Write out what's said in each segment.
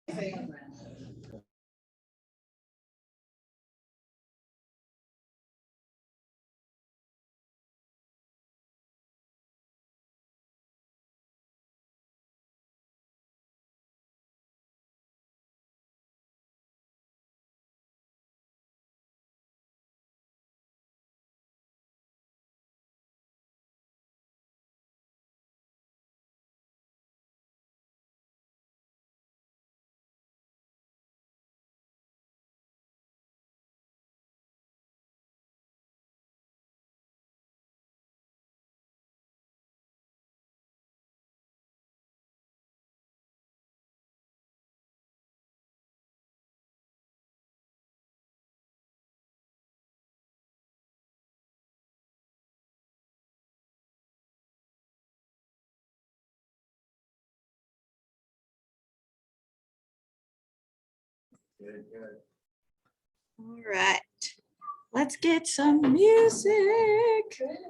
Good, good. All right, let's get some music.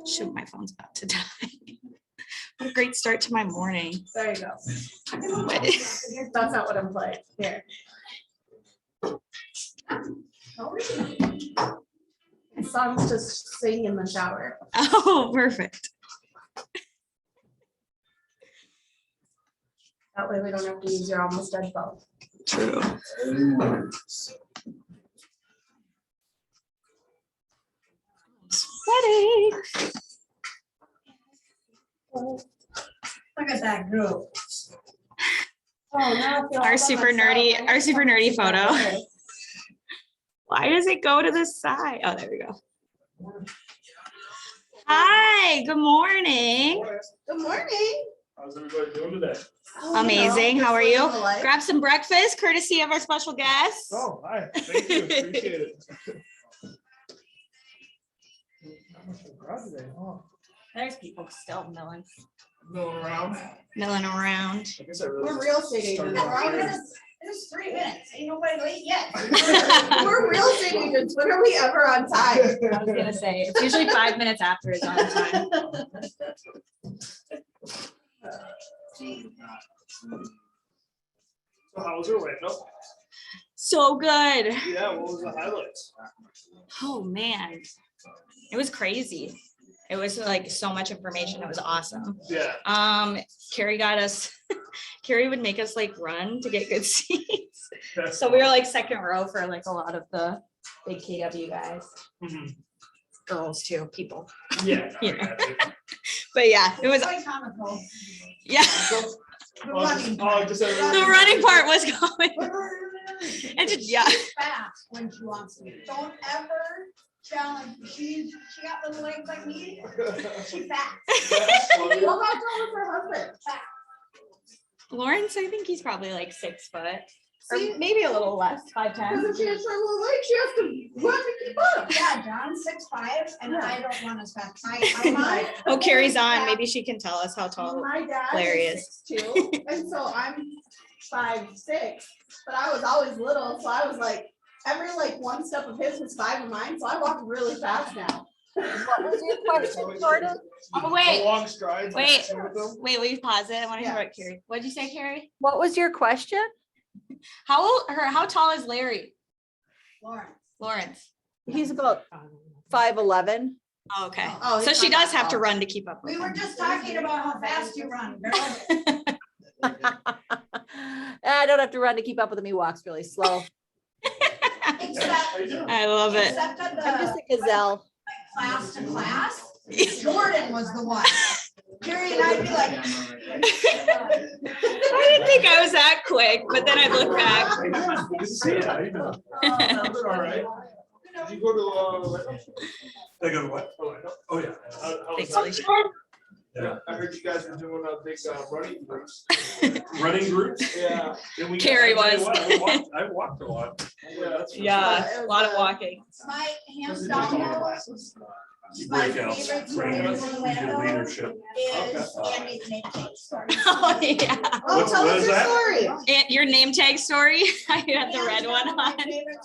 Shoot, my phone's about to die. What a great start to my morning. There you go. What? That's not what I'm playing. Here. The song's just sing in the shower. Oh, perfect. That way we don't have to use your almost dead phone. True. Sweating. Look at that group. Oh, now I feel Our all super by myself. nerdy, our super nerdy photo. Why does it go to the side? Oh, there we go. Hi, good morning. Good morning. How's everybody doing today? Oh, Amazing. you know, How are just you? living the life. Grab some breakfast courtesy of our special guests. Oh, hi. Thank you. Appreciate it. Not much of a crowd today, huh? There's people still milling Milling around. around. I guess I really We're just real estate started agents. out here. It's 3 minutes. Ain't nobody late yet. We're real estate agents. When are we ever on time? I was gonna say, it's usually 5 minutes after it's on time. So how was Orlando? So good. Yeah, what was the highlights? Oh, man. It was crazy. It was like so much information. It was awesome. Yeah. Carrie got us, Carrie would make us like run to get good seats. that's So we were like second row for like a lot of the big KW guys, Mhm. girls too, people. Yeah. You know. But yeah, it was, Quite comical. yeah, The running part. the running part was going. And just, yeah. She's fast when she wants to be. Don't ever challenge. She got little legs like me. She's fast. Well, how tall is her husband? Lawrence, I think he's probably like 6 foot, or See? maybe a little less, 5'10". Because if she has her little legs, she has to run to keep up. Yeah, John's 6'5" and I don't run as fast. I'm like. Oh, Carrie's on. Maybe she can tell us how tall. My dad Larry is 6'2", and so I'm 5'6", but I was always little, so I was like, every like one step of his was 5 of mine, so I walk really fast now. What was your question, Jordan? Oh, wait. Long strides. Wait. with them. Wait, will you pause it? I want to hear Yeah. what Carrie, what'd you say, Carrie? What was your question? How tall is Larry? Lauren. Lawrence? He's about 5'11". Oh, okay. Oh, So he's she not does that have to tall. run to keep up with We were him. just talking about how fast you run, girl. I don't have to run to keep up with him. He walks really slow. Except, How you doing? I love it. except at I'm just the a gazelle. class to class, Jordan was the one. Carrie and I'd be like. I didn't think I was that quick, but then I look back. Hey, good to see you. How you doing? I'm doing all right. Did you go to, Orlando? Did I go to what? Orlando? Oh, yeah. How was Thanks, that? Alicia. Yeah, I heard you guys were doing a big running groups. Running groups? Yeah. And we- Carrie I tell you was. what, I walked a lot. Yeah, that's. for Yeah, a lot of walking. My sure. hands This is down just all though, classes. my Breakouts, favorite trainings, story you did leadership. is Andy's name tag story. Oh, yeah. Oh, What- tell what us is your that? story. And your name tag story, I had the red one on.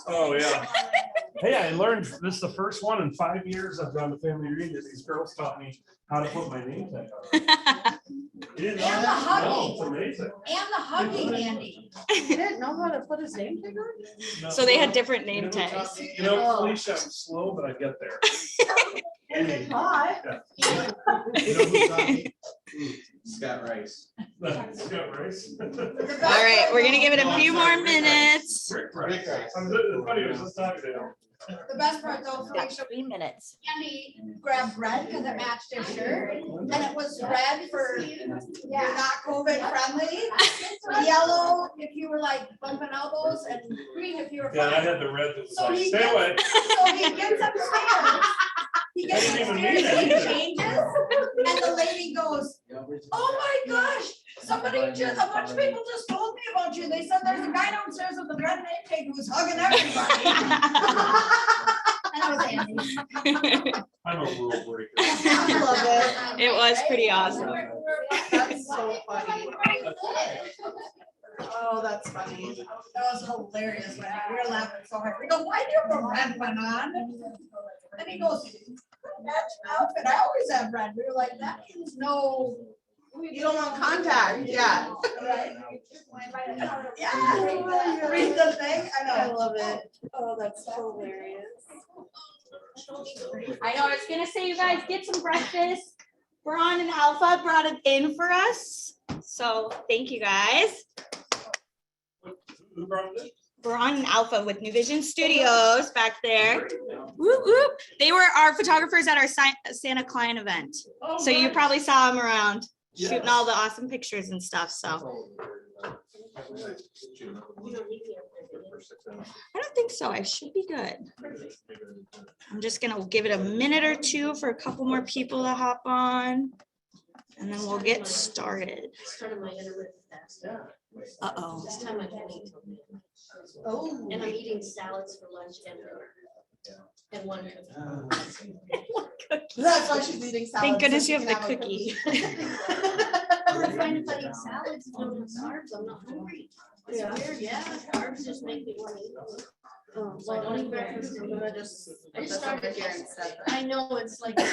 Oh, yeah. Hey, I learned, this is the first one in 5 years I've gone to family reunion. These girls taught me how to put my name tag on. You didn't know And the that? hugging. No, it's amazing. And the hugging, Andy. You didn't know how to put his name tag on? No, So they had different you name know who taught tags. me? You know, Felicia, I'm slow, but I get there. Andy, Hi. you know who taught me? Scott Rice. Scott Rice. All right, we're gonna give it a few more minutes. Rick Rice. It's funny, I was just talking to him. The best part though, Got Felicia, 3 minutes. Andy grabbed red because it matched his shirt. And it was red for, you're not COVID friendly. Yellow if you were like bumping elbows, and green if you were. Yeah, I fine. had the red that was So like, he stay gets- away. So he gets upstairs. He gets I didn't even upstairs mean and he it. changes, and the lady goes, oh my gosh, somebody just, a bunch of people just told me about you. They said there's a guy downstairs with a red name tag who's hugging everybody. And I was Andy. I'm a rule breaker. I love it. It was pretty awesome. That's so funny. Oh, that's funny. That was hilarious, man. We were laughing so hard. We go, why do you have a red one on? And he goes, that's my outfit. I always have red. We were like, that means no. You don't want contact, yeah. Right? Yeah. Read the thing. I I know. love it. Oh, that's hilarious. I know, I was gonna say, you guys get some breakfast. Braun and Alpha brought it in for us. So thank you guys. Who brought it? Braun and Alpha with New Vision Studios back there. Whoop, whoop. They were our photographers at our Santa Klein event. So you probably saw them around shooting all the awesome pictures and stuff. So I don't think so. I should be good. I'm just gonna give it a minute or two for a couple more people to hop on. And then we'll get started. Started my intermittent fasting. Uh-oh. This time I can't eat till noon. Oh. And I'm eating salads for lunch and dinner. And one cookie. That's why she's eating salad. Thank goodness so you she have the can cookie. I find if I eat salads and don't have carbs, I'm not hungry. It's Yeah. weird, yeah. Carbs just make me want to eat. So I don't eat breakfast. I'm gonna just I put just this over started. here instead. I know, it's like the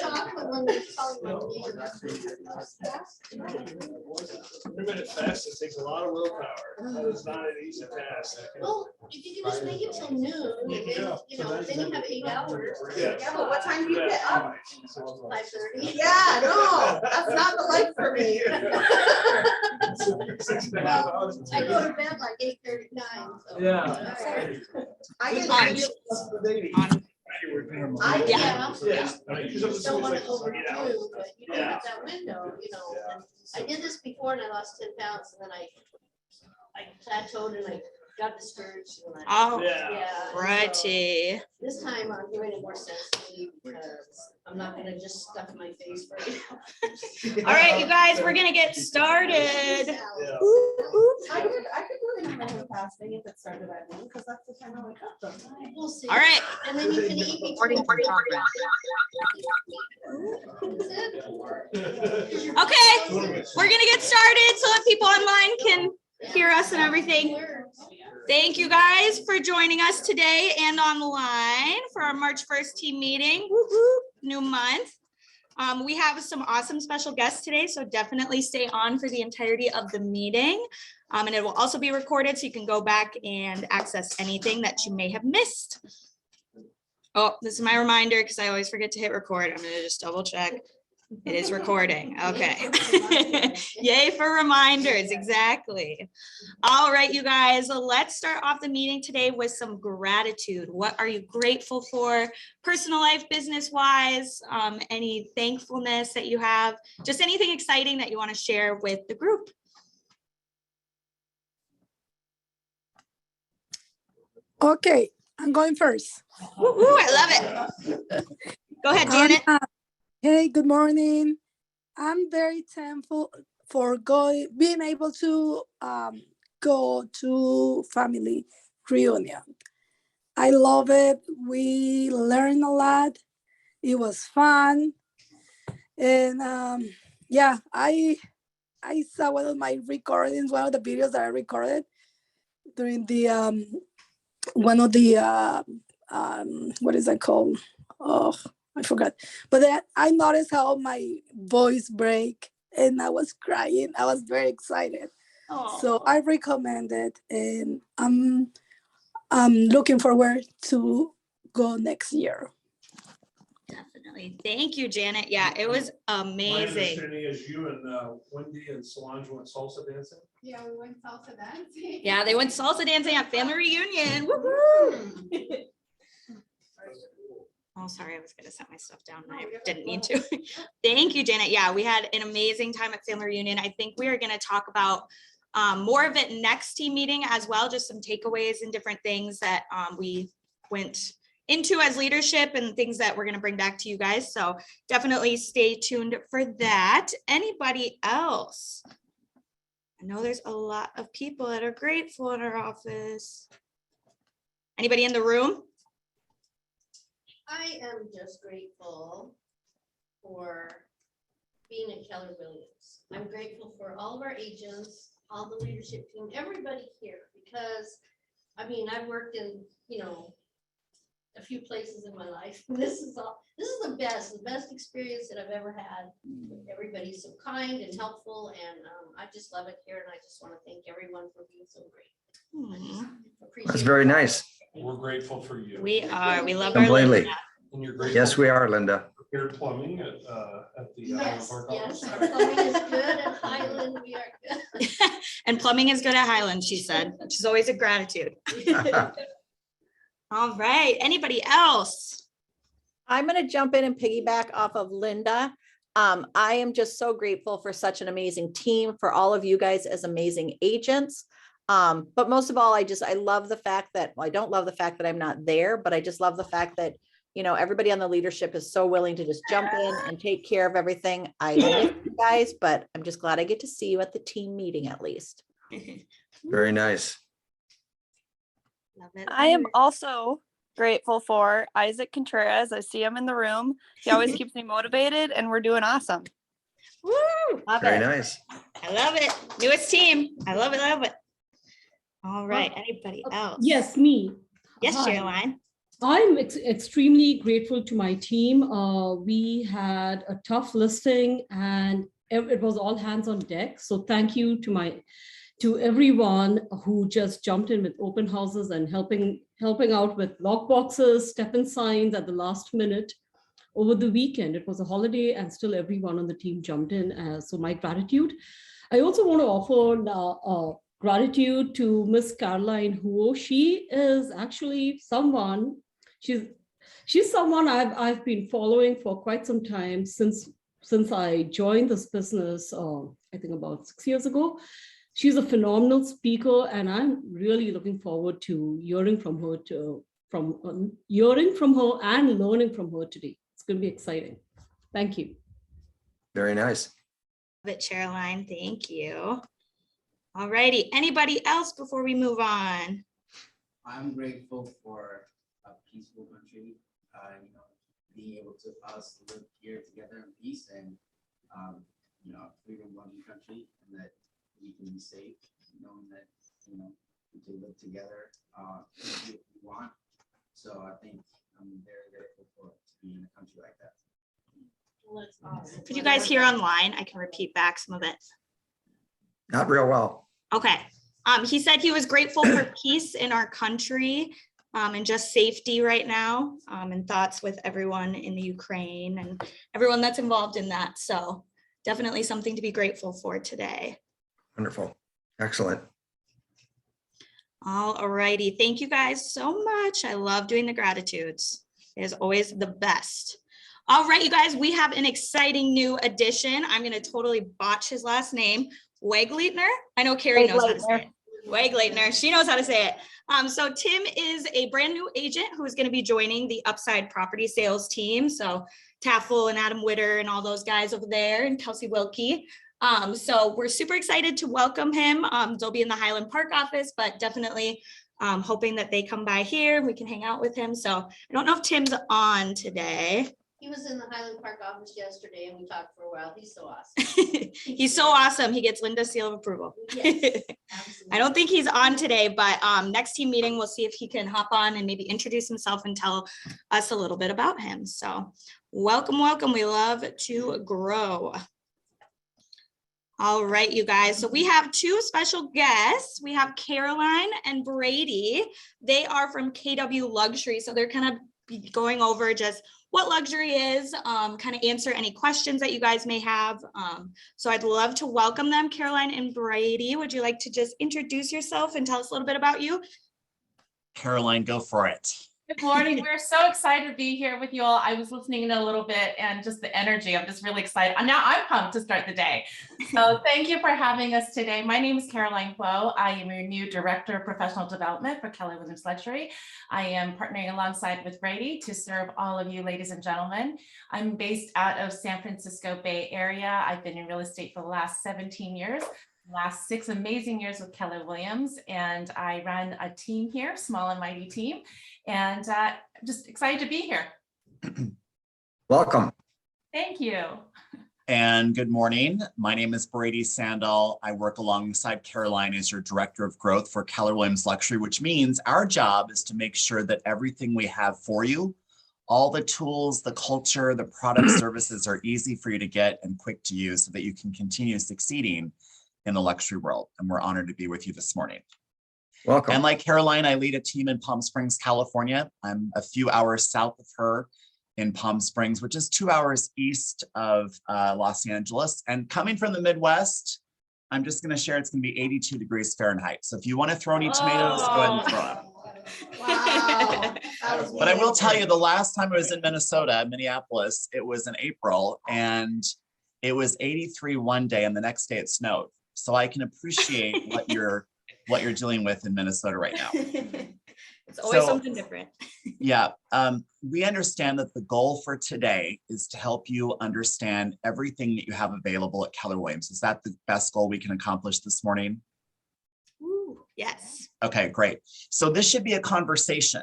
chocolate one was telling me. Intermittent fasting takes a lot of willpower. It's not an easy task. Well, if you can just make it till noon, and then, then you have 8 hours. Yeah. Yeah, but what time do you get up? 5:30. Yeah, no, that's not the life for me. 6.5 hours. I go to bed like 8:39. So. Yeah. I get On. I Yeah. Yeah. Don't want to overdo, but you don't have that window, and I did this before and I lost 10 pounds and then I plateaued and I got discouraged. And Oh, Yeah. so righty. this time I'm doing it more sensitively because I'm not gonna just stuff my face for you. All right, you guys, we're gonna get started. Yeah. Ooh, ooh. I could do intermittent fasting if it started at noon, because that's the time I wake up though. We'll see. All right. And then you can eat between. Okay, we're gonna get started so that people online can hear us and everything. Thank you guys for joining us today and on the line for our March 1st team meeting. Woo woo, new month. We have some awesome special guests today, so definitely stay on for the entirety of the meeting. And it will also be recorded, so you can go back and access anything that you may have missed. Oh, this is my reminder because I always forget to hit record. I'm gonna just double check. It is recording. Okay. Yay for reminders. Exactly. All right, you guys, let's start off the meeting today with some gratitude. What are you grateful for? Personal life, business wise, any thankfulness that you have, just anything exciting that you want to share with the group. Okay, I'm going first. Woo, woo, I love it. Go ahead, Janet. Hey, good morning. I'm very thankful for being able to go to family reunion. I love it. We learned a lot. It was fun. And yeah, I saw one of my recordings, one of the videos that I recorded during the one of the what is that called? Oh, I forgot. But then I noticed how my voice break and I was crying. I was very excited. So I recommend it, and I'm looking forward to go next year. Definitely. Thank you, Janet. Yeah, it was My amazing. understanding is you and Wendy and Solange went salsa dancing. Yeah, we went salsa dancing. Yeah, they went salsa dancing at family reunion. Woo-hoo. Oh, sorry, I was gonna set my stuff down. And I didn't need to. Thank you, Janet. Yeah, we had an amazing time at family reunion. I think we are gonna talk about more of it next team meeting as well, just some takeaways and different things that we went into as leadership and things that we're going to bring back to you guys. So definitely stay tuned for that. Anybody else? I know there's a lot of people that are grateful in our office. Anybody in the room? I am just grateful for being at Keller Williams. I'm grateful for all of our agents, all the leadership team, everybody here, because I mean, I've worked in, you know, a few places in my life. This is the best experience that I've ever had. Everybody's so kind and helpful, and I just love it here, and I just want to thank everyone for being so great. I just appreciate That's very it. nice. We're grateful for you. We are. We love our Completely. Linda. And you're grateful. Yes, we are, Linda. Air plumbing at the Yes, Park yes, office. our plumbing is good at Highland, we are good. And plumbing is good at Highland, she said, which is always a gratitude. All right. Anybody else? I'm going to jump in and piggyback off of Linda. I am just so grateful for such an amazing team, for all of you guys as amazing agents. But most of all, I love the fact that, well, I don't love the fact that I'm not there, but I just love the fact that, you know, everybody on the leadership is so willing to just jump in and take care of everything. I miss you guys, but I'm just glad I get to see you at the team meeting at least. Very nice. Love it. I am also grateful for Isaac Contreras. I see him in the room. He always keeps me motivated, and we're doing awesome. Woo! Love Very it. nice. I love it. Newest team. I love it. Love it. All right. Anybody else? Yes, me. Yes, Hi. Caroline. I'm extremely grateful to my team. We had a tough listing and it was all hands on deck. So thank you to everyone who just jumped in with open houses and helping out with lock boxes, step-in signs at the last minute. Over the weekend, it was a holiday and still everyone on the team jumped in. So my gratitude. I also want to offer gratitude to Miss Caroline Huo. She is actually someone, she's someone I've been following for quite some time since I joined this business, I think about 6 years ago. She's a phenomenal speaker, and I'm really looking forward to hearing from her and learning from her today. It's going to be exciting. Thank you. Very nice. Love it, Caroline. Thank you. All righty. Anybody else before we move on? I'm grateful for a peaceful country, being able to us live here together in peace and, freedom-loving country, and that we can be safe, knowing that, we can live together, if we want. So I think I'm very grateful to be in a country like that. Well, that's awesome. Could you guys hear online? I can repeat back some of it. Not real well. Okay. He said he was grateful for peace in our country and just safety right now, and thoughts with everyone in the Ukraine and everyone that's involved in that. So definitely something to be grateful for today. Wonderful. Excellent. All righty. Thank you guys so much. I love doing the gratitudes. It is always the best. All right, you guys, we have an exciting new addition. I'm going to totally botch his last name. Wegleitner. I know Carrie knows how to say it. Wegleitner. She knows how to say it. So Tim is a brand new agent who is going to be joining the Upside Property Sales team. So Taffel and Adam Witter and all those guys over there, and Kelsey Wilkie. So we're super excited to welcome him. They'll be in the Highland Park office, but definitely hoping that they come by here. We can hang out with him. So I don't know if Tim's on today. He was in the Highland Park office yesterday and we talked for a while. He's so awesome. He's so awesome. He gets Linda's seal of approval. Yes, I absolutely. don't think he's on today, but next team meeting, we'll see if he can hop on and maybe introduce himself and tell us a little bit about him. So welcome, welcome. We love to grow. All right, you guys. So we have two special guests. We have Caroline and Brady. They are from KW Luxury. So they're kind of be going over just what luxury is, kind of answer any questions that you guys may have. So I'd love to welcome them. Caroline and Brady, would you like to just introduce yourself and tell us a little bit about you? Caroline, go for it. Good morning. We're so excited to be here with you all. I was listening in a little bit and just the energy. I'm just really excited. And now I'm pumped to start the day. So thank you for having us today. My name is Caroline Kuo. I am your new Director of Professional Development for Keller Williams Luxury. I am partnering alongside with Brady to serve all of you ladies and gentlemen. I'm based out of San Francisco Bay Area. I've been in real estate for the last 17 years. Last 6 amazing years with Keller Williams, and I run a team here, small and mighty team, and just excited to be here. Welcome. Thank you. And good morning. My name is Brady Sandall. I work alongside Caroline as your Director of Growth for Keller Williams Luxury, which means our job is to make sure that everything we have for you, all the tools, the culture, the product services are easy for you to get and quick to use so that you can continue succeeding in the luxury world. And we're honored to be with you this morning. Welcome. And like Caroline, I lead a team in Palm Springs, California. I'm a few hours south of her in Palm Springs, which is 2 hours east of Los Angeles. And coming from the Midwest, I'm just gonna share it's gonna be 82 degrees Fahrenheit. So if you wanna throw any tomatoes, go ahead and throw them. Wow. That was But I will tell you, the last time I was in Minnesota, Minneapolis, it was in April and it was 83 one day and the next day it snowed. So I can appreciate what you're dealing with in Minnesota right now. It's always So, something different. Yeah, we understand that the goal for today is to help you understand everything that you have available at Keller Williams. Is that the best goal we can accomplish this morning? Ooh, yes. Okay, great. So this should be a conversation.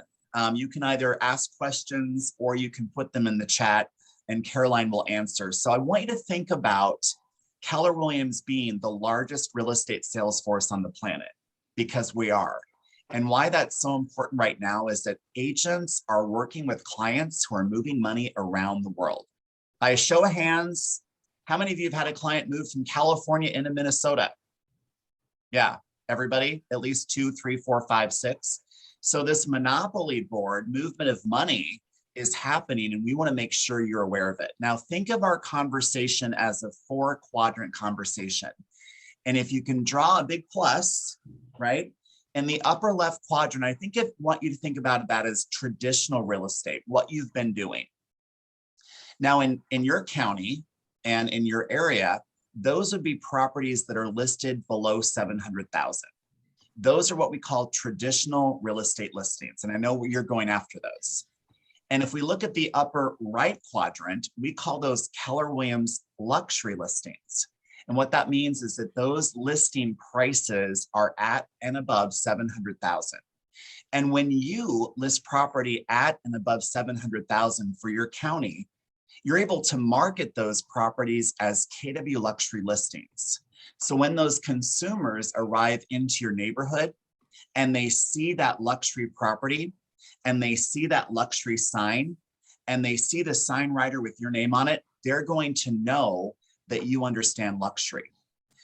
You can either ask questions or you can put them in the chat and Caroline will answer. So I want you to think about Keller Williams being the largest real estate sales force on the planet, because we are. And why that's so important right now is that agents are working with clients who are moving money around the world. By a show of hands, how many of you have had a client move from California into Minnesota? Yeah, everybody, at least 2, 3, 4, 5, 6. So this monopoly board movement of money is happening and we want to make sure you're aware of it. Now think of our conversation as a 4-quadrant conversation. And if you can draw a big plus, right? In the upper left quadrant, I want you to think about that as traditional real estate, what you've been doing. Now in your county and in your area, those would be properties that are listed below 700,000. Those are what we call traditional real estate listings. And I know you're going after those. And if we look at the upper right quadrant, we call those Keller Williams luxury listings. And what that means is that those listing prices are at and above 700,000. And when you list property at and above 700,000 for your county, you're able to market those properties as KW luxury listings. So when those consumers arrive into your neighborhood and they see that luxury property, and they see that luxury sign and they see the sign writer with your name on it, they're going to know that you understand luxury.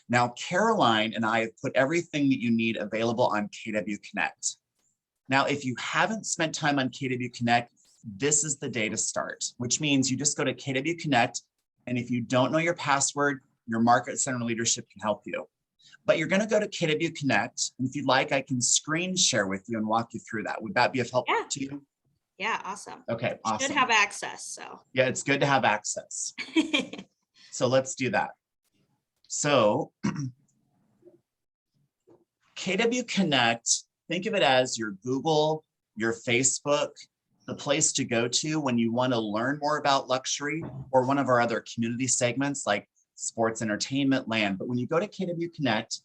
Now, Caroline and I have put everything that you need available on KW Connect. Now, if you haven't spent time on KW Connect, this is the day to start, which means you just go to KW Connect. And if you don't know your password, your market center leadership can help you. But you're going to go to KW Connect. And if you'd like, I can screen share with you and walk you through that. Would that be of help to you? Yeah, awesome. Okay, awesome. Should have access, so. Yeah, it's good to have access. So let's do that. So KW Connect, think of it as your Google, your Facebook, the place to go to when you want to learn more about luxury or one of our other community segments like sports, entertainment, land. But when you go to KW Connect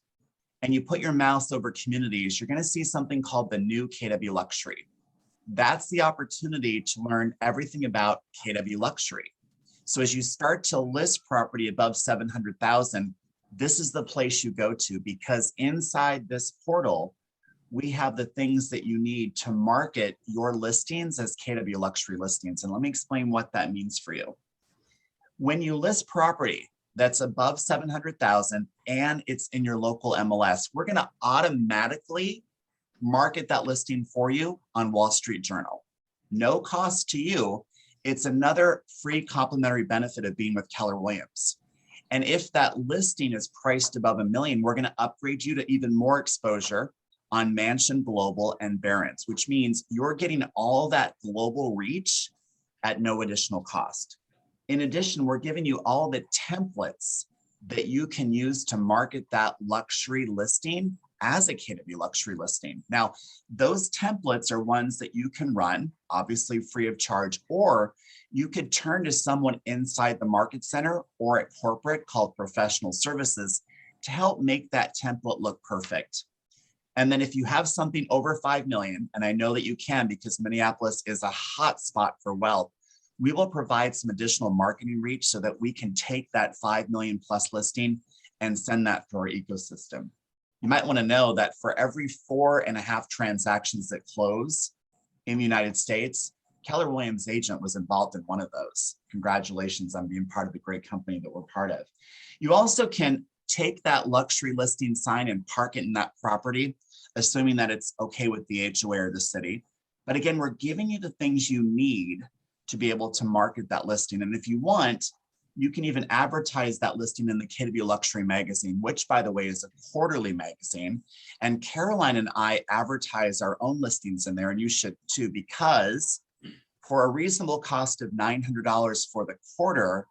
and you put your mouse over communities, you're going to see something called the new KW Luxury. That's the opportunity to learn everything about KW Luxury. So as you start to list property above 700,000, this is the place you go to, because inside this portal, we have the things that you need to market your listings as KW Luxury listings. And let me explain what that means for you. When you list property that's above 700,000 and it's in your local MLS, we're going to automatically market that listing for you on Wall Street Journal. No cost to you. It's another free complimentary benefit of being with Keller Williams. And if that listing is priced above $1 million, we're going to upgrade you to even more exposure on Mansion Global and Barron's, which means you're getting all that global reach at no additional cost. In addition, we're giving you all the templates that you can use to market that luxury listing as a KW Luxury listing. Now, those templates are ones that you can run, obviously free of charge, or you could turn to someone inside the market center or at corporate called professional services to help make that template look perfect. And then if you have something over 5 million, and I know that you can because Minneapolis is a hot spot for wealth, we will provide some additional marketing reach so that we can take that 5 million plus listing and send that through our ecosystem. You might want to know that for every 4.5 transactions that close in the United States, Keller Williams agent was involved in one of those. Congratulations on being part of the great company that we're part of. You also can take that luxury listing sign and park it in that property, assuming that it's okay with the HOA or the city. But again, we're giving you the things you need to be able to market that listing. And if you want, you can even advertise that listing in the KW Luxury magazine, which by the way is a quarterly magazine. And Caroline and I advertise our own listings in there, and you should too, because for a reasonable cost of $900 for the quarter,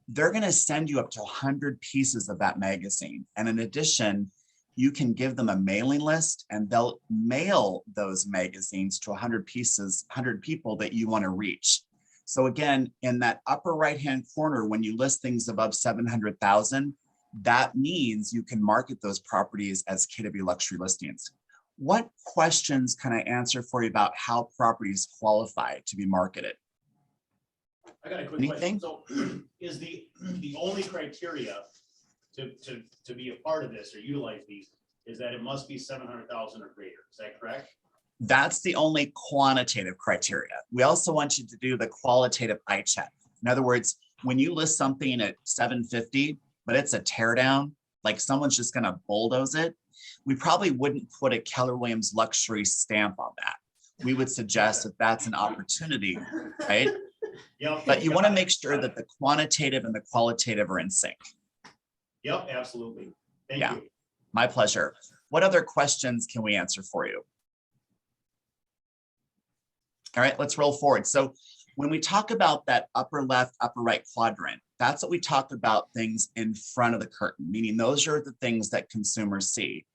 they're going to send you up to 100 pieces of that magazine. And in addition, you can give them a mailing list and they'll mail those magazines to 100 pieces, 100 people that you want to reach. So again, in that upper right-hand corner, when you list things above 700,000, that means you can market those properties as KW Luxury listings. What questions can I answer for you about how properties qualify to be marketed? I got a quick Anything? question. So is the only criteria to be a part of this or utilize these is that it must be 700,000 or greater? Is that correct? That's the only quantitative criteria. We also want you to do the qualitative eye check. In other words, when you list something at 750, but it's a tear down, like someone's just going to bulldoze it, we probably wouldn't put a Keller Williams luxury stamp on that. We would suggest that that's an opportunity, right? Yep. But you want to make sure that the quantitative and the qualitative are in sync. Yep, absolutely. Thank Yeah, you. my pleasure. What other questions can we answer for you? All right, let's roll forward. So when we talk about that upper left, upper right quadrant, that's what we talk about things in front of the curtain, meaning those are the things that consumers see.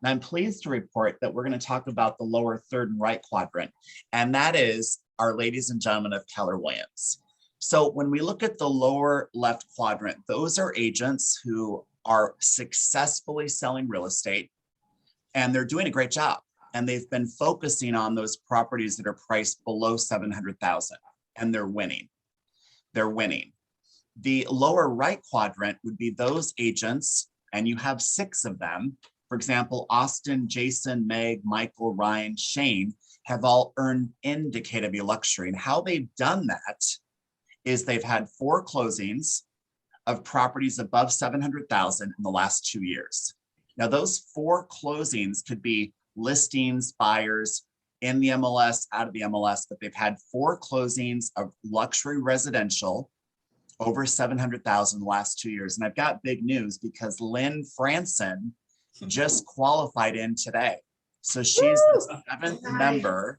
And I'm pleased to report that we're going to talk about the lower third and right quadrant, and that is our ladies and gentlemen of Keller Williams. So when we look at the lower left quadrant, those are agents who are successfully selling real estate, and they're doing a great job. And they've been focusing on those properties that are priced below 700,000, and they're winning. They're winning. The lower right quadrant would be those agents, and you have 6 of them. For example, Austin, Jason, Meg, Michael, Ryan, Shane have all earned into KW Luxury. And how they've done that is they've had 4 closings of properties above 700,000 in the last 2 years. Now, those 4 closings could be listings, buyers in the MLS, out of the MLS, but they've had 4 closings of luxury residential over 700,000 in the last 2 years. And I've got big news because Lynn Franson just qualified in today. So she's the 7th member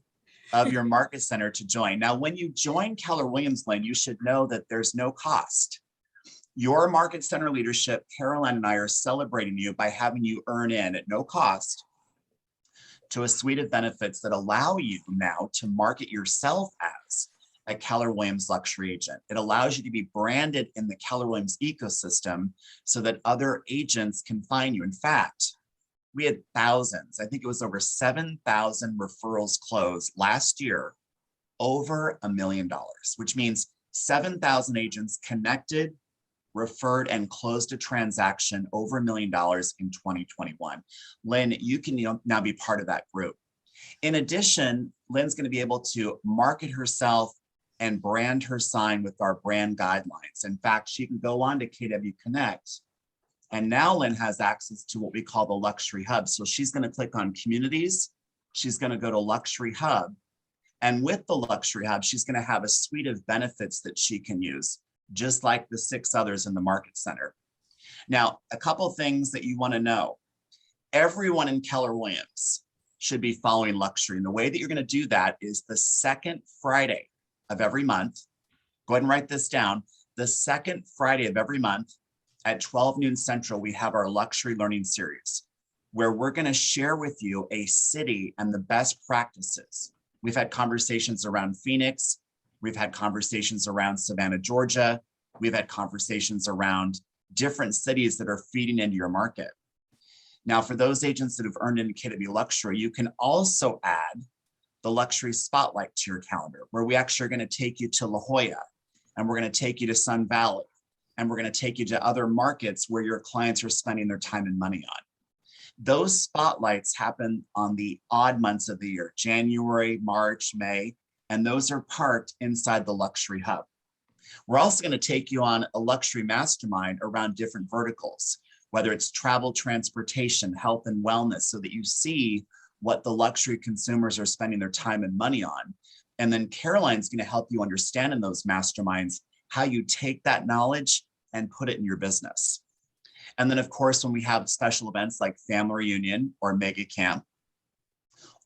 of your market center to join. Now, when you join Keller Williams, Lynn, you should know that there's no cost. Your market center leadership, Caroline and I, are celebrating you by having you earn in at no cost to a suite of benefits that allow you now to market yourself as a Keller Williams luxury agent. It allows you to be branded in the Keller Williams ecosystem so that other agents can find you. In fact, we had thousands, I think it was over 7,000 referrals closed last year over $1 million, which means 7,000 agents connected, referred, and closed a transaction over $1 million in 2021. Lynn, you can now be part of that group. In addition, Lynn's going to be able to market herself and brand her sign with our brand guidelines. In fact, she can go on to KW Connect, and now Lynn has access to what we call the Luxury Hub. So she's going to click on Communities. She's going to go to Luxury Hub. And with the Luxury Hub, she's going to have a suite of benefits that she can use, just like the 6 others in the Market Center. Now, a couple things that you want to know. Everyone in Keller Williams should be following Luxury. And the way that you're going to do that is the second Friday of every month. Go ahead and write this down. The second Friday of every month at 12 noon Central, we have our Luxury Learning Series, where we're going to share with you a city and the best practices. We've had conversations around Phoenix. We've had conversations around Savannah, Georgia. We've had conversations around different cities that are feeding into your market. Now, for those agents that have earned into KW Luxury, you can also add the Luxury Spotlight to your calendar, where we actually are going to take you to La Jolla, and we're going to take you to Sun Valley, and we're going to take you to other markets where your clients are spending their time and money on. Those spotlights happen on the odd months of the year, January, March, May, and those are parked inside the Luxury Hub. We're also going to take you on a luxury mastermind around different verticals, whether it's travel, transportation, health, and wellness, so that you see what the luxury consumers are spending their time and money on. And then Caroline's going to help you understand in those masterminds how you take that knowledge and put it in your business. And then, of course, when we have special events like Family Reunion or Mega Camp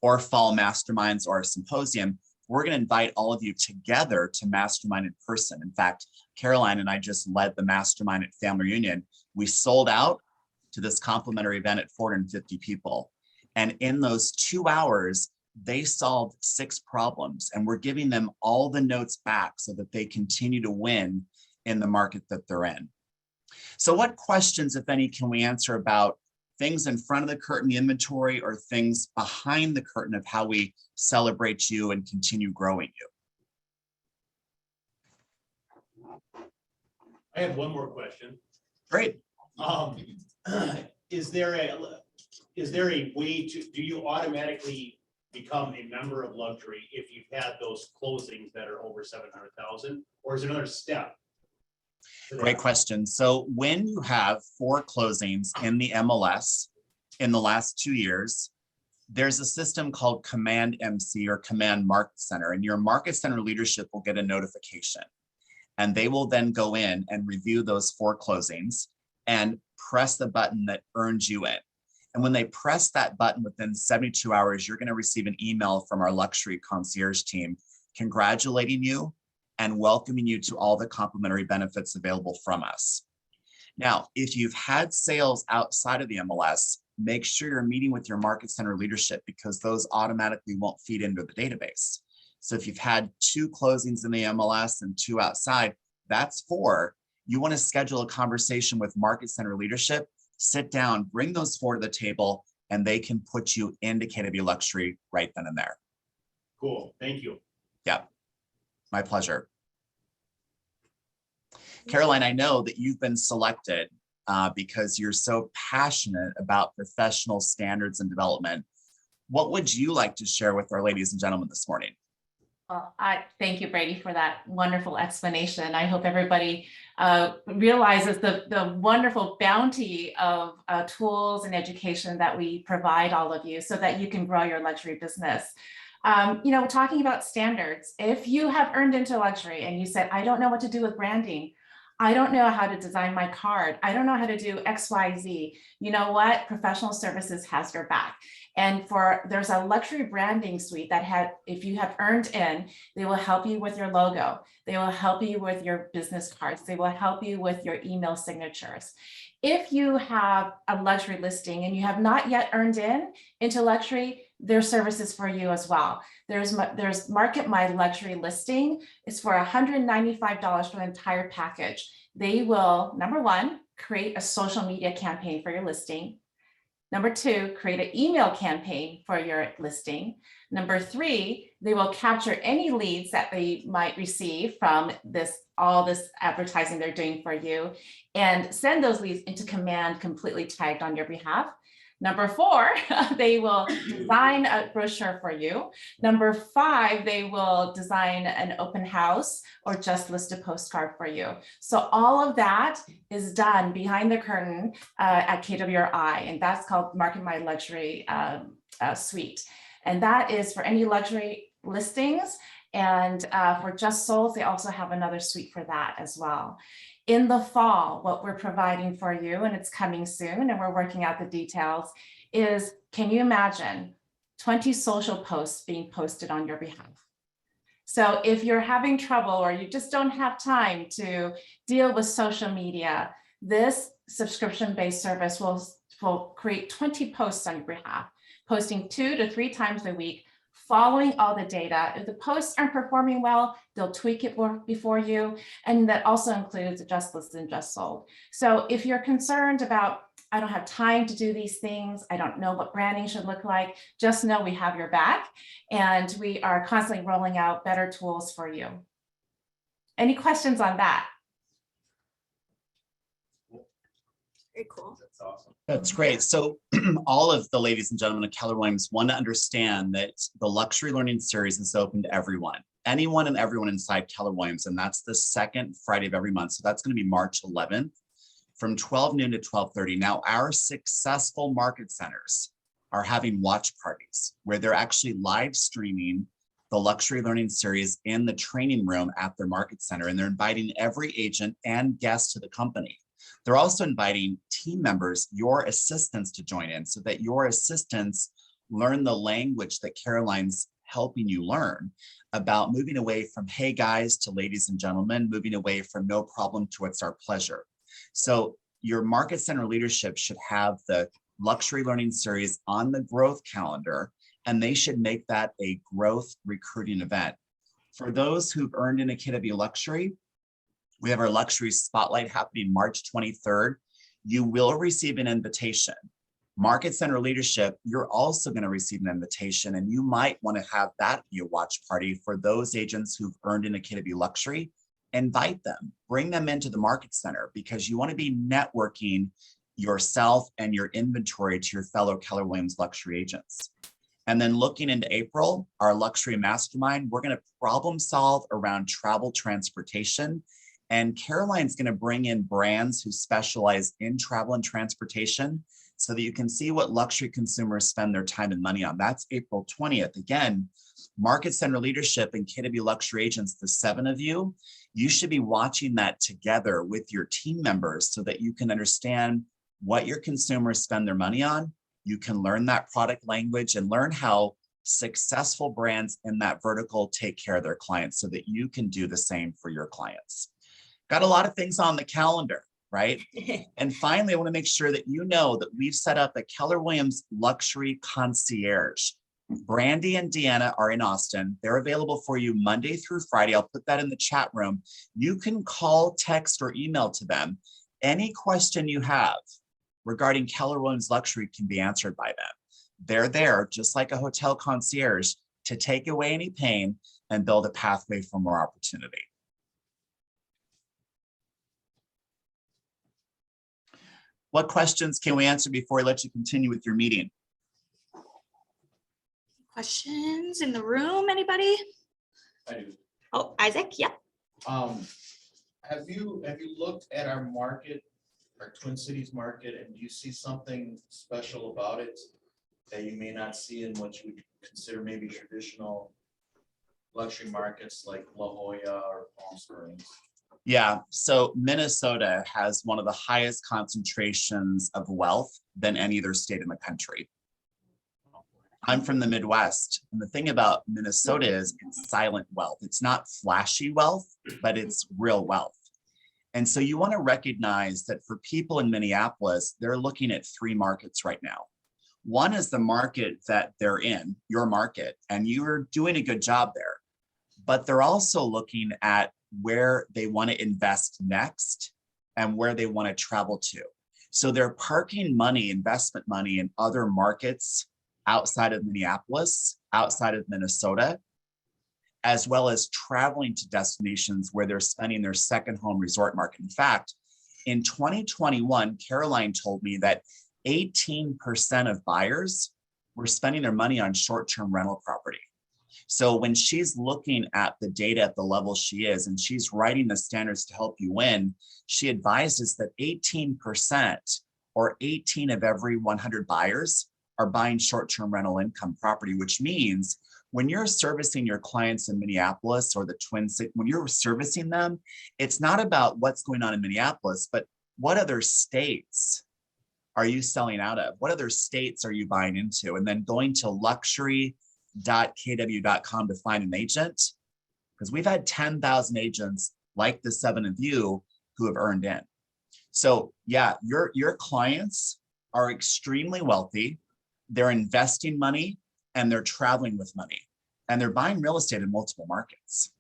or Fall Masterminds or a symposium, we're going to invite all of you together to mastermind in person. In fact, Caroline and I just led the mastermind at Family Reunion. We sold out to this complimentary event at 450 people. And in those 2 hours, they solved 6 problems, and we're giving them all the notes back so that they continue to win in the market that they're in. So what questions, if any, can we answer about things in front of the curtain, the inventory, or things behind the curtain of how we celebrate you and continue growing you? I have one more question. Great. Is there a way to, do you automatically become a member of Luxury if you've had those closings that are over 700,000, or is it another step? Great question. So when you have 4 closings in the MLS in the last 2 years, there's a system called Command MC or Command Market Center, and your Market Center leadership will get a notification, and they will then go in and review those 4 closings and press the button that earns you in. And when they press that button within 72 hours, you're going to receive an email from our Luxury Concierge team congratulating you and welcoming you to all the complimentary benefits available from us. Now, if you've had sales outside of the MLS, make sure you're meeting with your Market Center leadership, because those automatically won't feed into the database. So if you've had 2 closings in the MLS and 2 outside, that's 4. You want to schedule a conversation with Market Center leadership, sit down, bring those 4 to the table, and they can put you into KW Luxury right then and there. Cool, thank you. Yeah, my pleasure. Caroline, I know that you've been selected because you're so passionate about professional standards and development. What would you like to share with our ladies and gentlemen this morning? Well, I thank you, Brady, for that wonderful explanation. I hope everybody realizes the wonderful bounty of tools and education that we provide all of you so that you can grow your luxury business. Talking about standards, if you have earned into luxury and you said, I don't know what to do with branding, I don't know how to design my card, I don't know how to do X, Y, Z, you know what? Professional Services has your back. And there's a luxury branding suite that if you have earned in, they will help you with your logo. They will help you with your business cards. They will help you with your email signatures. If you have a luxury listing and you have not yet earned into luxury, there's services for you as well. There's Market My Luxury Listing. It's for $195 for the entire package. They will, number 1, create a social media campaign for your listing. Number 2, create an email campaign for your listing. Number 3, they will capture any leads that they might receive from all this advertising they're doing for you and send those leads into command completely tagged on your behalf. Number 4, they will design a brochure for you. Number 5, they will design an open house or just list a postcard for you. So all of that is done behind the curtain at KWRI, and that's called Market My Luxury Suite. And that is for any luxury listings. And for Just Sold, they also have another suite for that as well. In the fall, what we're providing for you, and it's coming soon, and we're working out the details, is, can you imagine 20 social posts being posted on your behalf? So if you're having trouble or you just don't have time to deal with social media, this subscription-based service will create 20 posts on your behalf, posting 2 to 3 times a week, following all the data. If the posts aren't performing well, they'll tweak it before you. And that also includes Just Listed and Just Sold. So if you're concerned about, I don't have time to do these things, I don't know what branding should look like, just know we have your back, and we are constantly rolling out better tools for you. Any questions on that? Very cool. That's awesome. That's great. So all of the ladies and gentlemen of Keller Williams want to understand that the Luxury Learning Series is open to everyone, anyone and everyone inside Keller Williams. And that's the second Friday of every month. So that's going to be March 11th from 12 noon to 12:30. Now, our successful market centers are having watch parties where they're actually live streaming the Luxury Learning Series in the training room at their market center. And they're inviting every agent and guest to the company. They're also inviting team members, your assistants, to join in so that your assistants learn the language that Caroline's helping you learn about moving away from, hey guys, to ladies and gentlemen, moving away from no problem to it's our pleasure. So your market center leadership should have the Luxury Learning Series on the growth calendar, and they should make that a growth recruiting event. For those who've earned in a KW Luxury, we have our Luxury Spotlight happening March 23rd. You will receive an invitation. Market Center leadership, you're also going to receive an invitation, and you might want to have that be a watch party for those agents who've earned in a KW Luxury. Invite them, bring them into the Market Center, because you want to be networking yourself and your inventory to your fellow Keller Williams luxury agents. And then looking into April, our Luxury Mastermind, we're going to problem solve around travel transportation. And Caroline's going to bring in brands who specialize in travel and transportation so that you can see what luxury consumers spend their time and money on. That's April 20th. Again, Market Center leadership and KW Luxury agents, the 7 of you, you should be watching that together with your team members so that you can understand what your consumers spend their money on. You can learn that product language and learn how successful brands in that vertical take care of their clients so that you can do the same for your clients. Got a lot of things on the calendar, right? And finally, I want to make sure that you know that we've set up a Keller Williams Luxury Concierge. Brandy and Deanna are in Austin. They're available for you Monday through Friday. I'll put that in the chat room. You can call, text, or email to them. Any question you have regarding Keller Williams Luxury can be answered by them. They're there, just like a hotel concierge, to take away any pain and build a pathway for more opportunity. What questions can we answer before I let you continue with your meeting? Questions in the room, anybody? I do. Oh, Isaac, yeah. Have you looked at our market, our Twin Cities market, and do you see something special about it that you may not see in what you would consider maybe traditional luxury markets like La Jolla or Palm Springs? Yeah, so Minnesota has one of the highest concentrations of wealth than any other state in the country. I'm from the Midwest, and the thing about Minnesota is it's silent wealth. It's not flashy wealth, but it's real wealth. And so you want to recognize that for people in Minneapolis, they're looking at 3 markets right now. One is the market that they're in, your market, and you're doing a good job there. But they're also looking at where they want to invest next and where they want to travel to. So they're parking money, investment money in other markets outside of Minneapolis, outside of Minnesota, as well as traveling to destinations where they're spending their second home resort market. In fact, in 2021, Caroline told me that 18% of buyers were spending their money on short-term rental property. So when she's looking at the data at the level she is, and she's writing the standards to help you win, she advises that 18% or 18 of every 100 buyers are buying short-term rental income property, which means when you're servicing your clients in Minneapolis or the Twin Cities, when you're servicing them, it's not about what's going on in Minneapolis, but what other states are you selling out of? What other states are you buying into? And then going to luxury.kw.com to find an agent, because we've had 10,000 agents like the 7 of you who have earned in. So yeah, your clients are extremely wealthy. They're investing money and they're traveling with money, and they're buying real estate in multiple markets.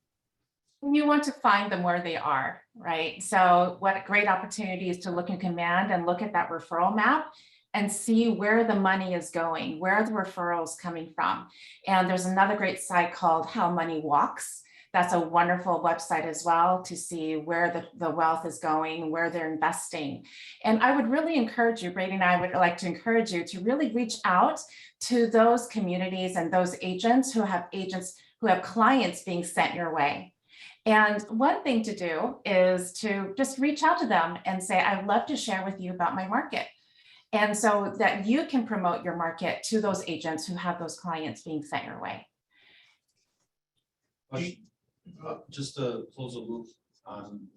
You want to find them where they are, right? So what a great opportunity is to look in Command and look at that referral map and see where the money is going, where are the referrals coming from. And there's another great site called How Money Walks. That's a wonderful website as well to see where the wealth is going, where they're investing. And I would really encourage you, Brady and I would like to encourage you to really reach out to those communities and those agents who have clients being sent your way. And one thing to do is to just reach out to them and say, I'd love to share with you about my market. And so that you can promote your market to those agents who have those clients being sent your way. Just to close the loop on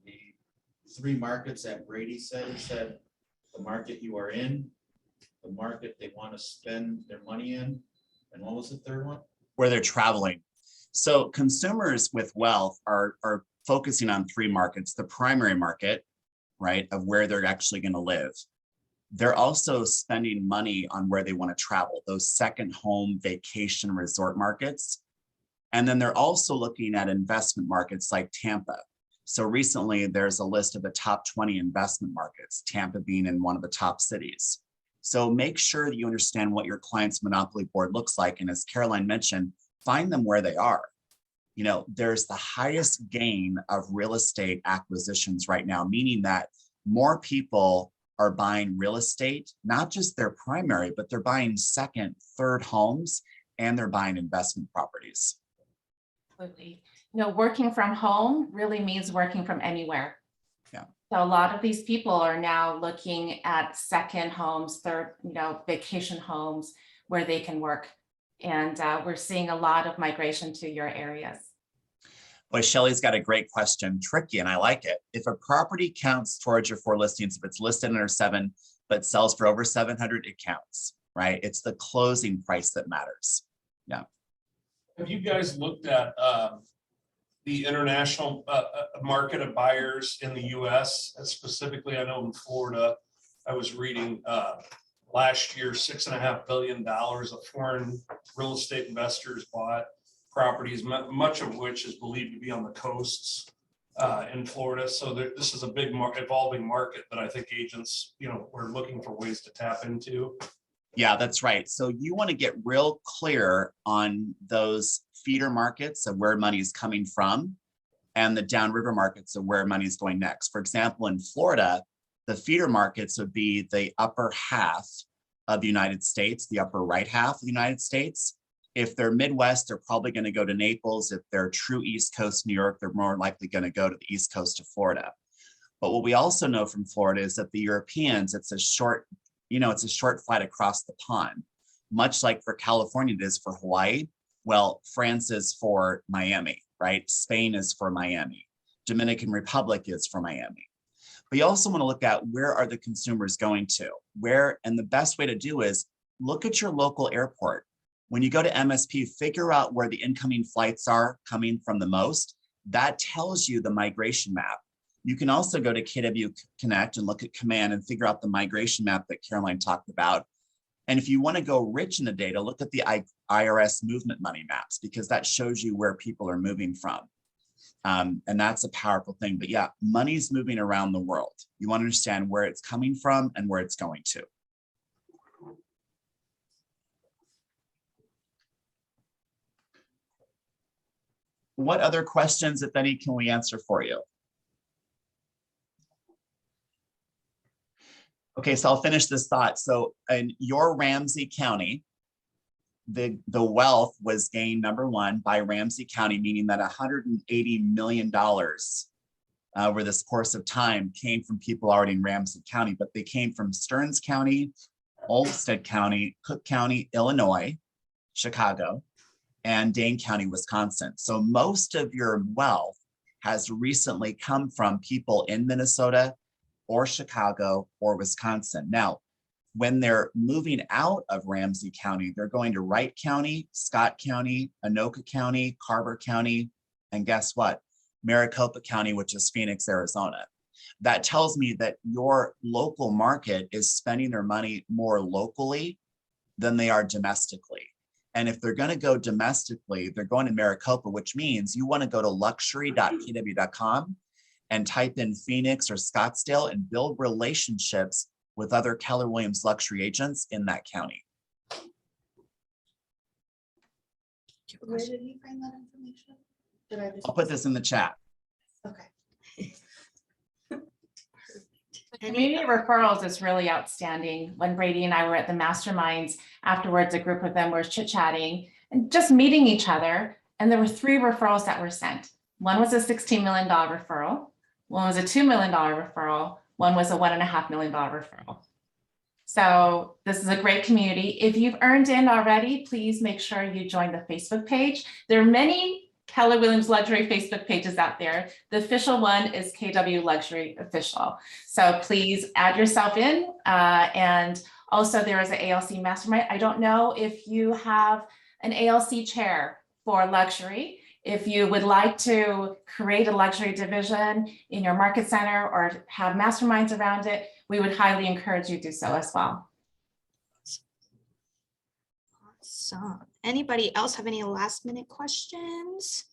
the 3 markets that Brady said, he said the market you are in, the market they want to spend their money in, and what was the third one? Where they're traveling. So consumers with wealth are focusing on 3 markets: the primary market, right, of where they're actually going to live. They're also spending money on where they want to travel, those second home vacation resort markets. And then they're also looking at investment markets like Tampa. So recently there's a list of the top 20 investment markets, Tampa being in one of the top cities. So make sure that you understand what your client's monopoly board looks like. And as Caroline mentioned, find them where they are. You know, there's the highest gain of real estate acquisitions right now, meaning that more people are buying real estate, not just their primary, but they're buying second, third homes, and they're buying investment properties. Absolutely. You know, working from home really means working from anywhere. Yeah. So a lot of these people are now looking at second homes, third, vacation homes where they can work. And we're seeing a lot of migration to your areas. Boy, Shelley's got a great question, tricky, and I like it. If a property counts towards your 4 listings, if it's listed under 7, but sells for over 700, it counts, right? It's the closing price that matters. Yeah. Have you guys looked at the international market of buyers in the US? And specifically, I know in Florida, I was reading last year, $6.5 billion of foreign real estate investors bought properties, much of which is believed to be on the coasts in Florida. So this is a big evolving market that I think agents, we're looking for ways to tap into. Yeah, that's right. So you want to get real clear on those feeder markets of where money is coming from and the downriver markets of where money is going next. For example, in Florida, the feeder markets would be the upper half of the United States, the upper right half of the United States. If they're Midwest, they're probably going to go to Naples. If they're true East Coast New York, they're more likely going to go to the East Coast of Florida. But what we also know from Florida is that the Europeans, it's a short flight across the pond, much like for California it is for Hawaii. Well, France is for Miami, right? Spain is for Miami. Dominican Republic is for Miami. But you also want to look at where are the consumers going to? And the best way to do is look at your local airport. When you go to MSP, figure out where the incoming flights are coming from the most. That tells you the migration map. You can also go to KW Connect and look at Command and figure out the migration map that Caroline talked about. And if you want to go rich in the data, look at the IRS movement money maps, because that shows you where people are moving from. And that's a powerful thing. But yeah, money's moving around the world. You want to understand where it's coming from and where it's going to. What other questions, if any, can we answer for you? Okay, so I'll finish this thought. So in your Ramsey County, the wealth was gained, number one, by Ramsey County, meaning that $180 million over this course of time came from people already in Ramsey County, but they came from Stearns County, Olmsted County, Cook County, Illinois, Chicago, and Dane County, Wisconsin. So most of your wealth has recently come from people in Minnesota or Chicago or Wisconsin. Now, when they're moving out of Ramsey County, they're going to Wright County, Scott County, Anoka County, Carver County, and guess what? Maricopa County, which is Phoenix, Arizona. That tells me that your local market is spending their money more locally than they are domestically. And if they're going to go domestically, they're going to Maricopa, which means you want to go to luxury.kw.com and type in Phoenix or Scottsdale and build relationships with other Keller Williams luxury agents in that county. Where did you find that information? Did I just? I'll put this in the chat. Okay. Community referrals is really outstanding. When Brady and I were at the masterminds, afterwards, a group of them were chit-chatting and just meeting each other. And there were 3 referrals that were sent. One was a $16 million referral. One was a $2 million referral. One was a $1.5 million referral. So this is a great community. If you've earned in already, please make sure you join the Facebook page. There are many Keller Williams Luxury Facebook pages out there. The official one is KW Luxury Official. So please add yourself in. And also there is an ALC Mastermind. I don't know if you have an ALC chair for luxury. If you would like to create a luxury division in your market center or have masterminds around it, we would highly encourage you to do so as well. So, anybody else have any last minute questions?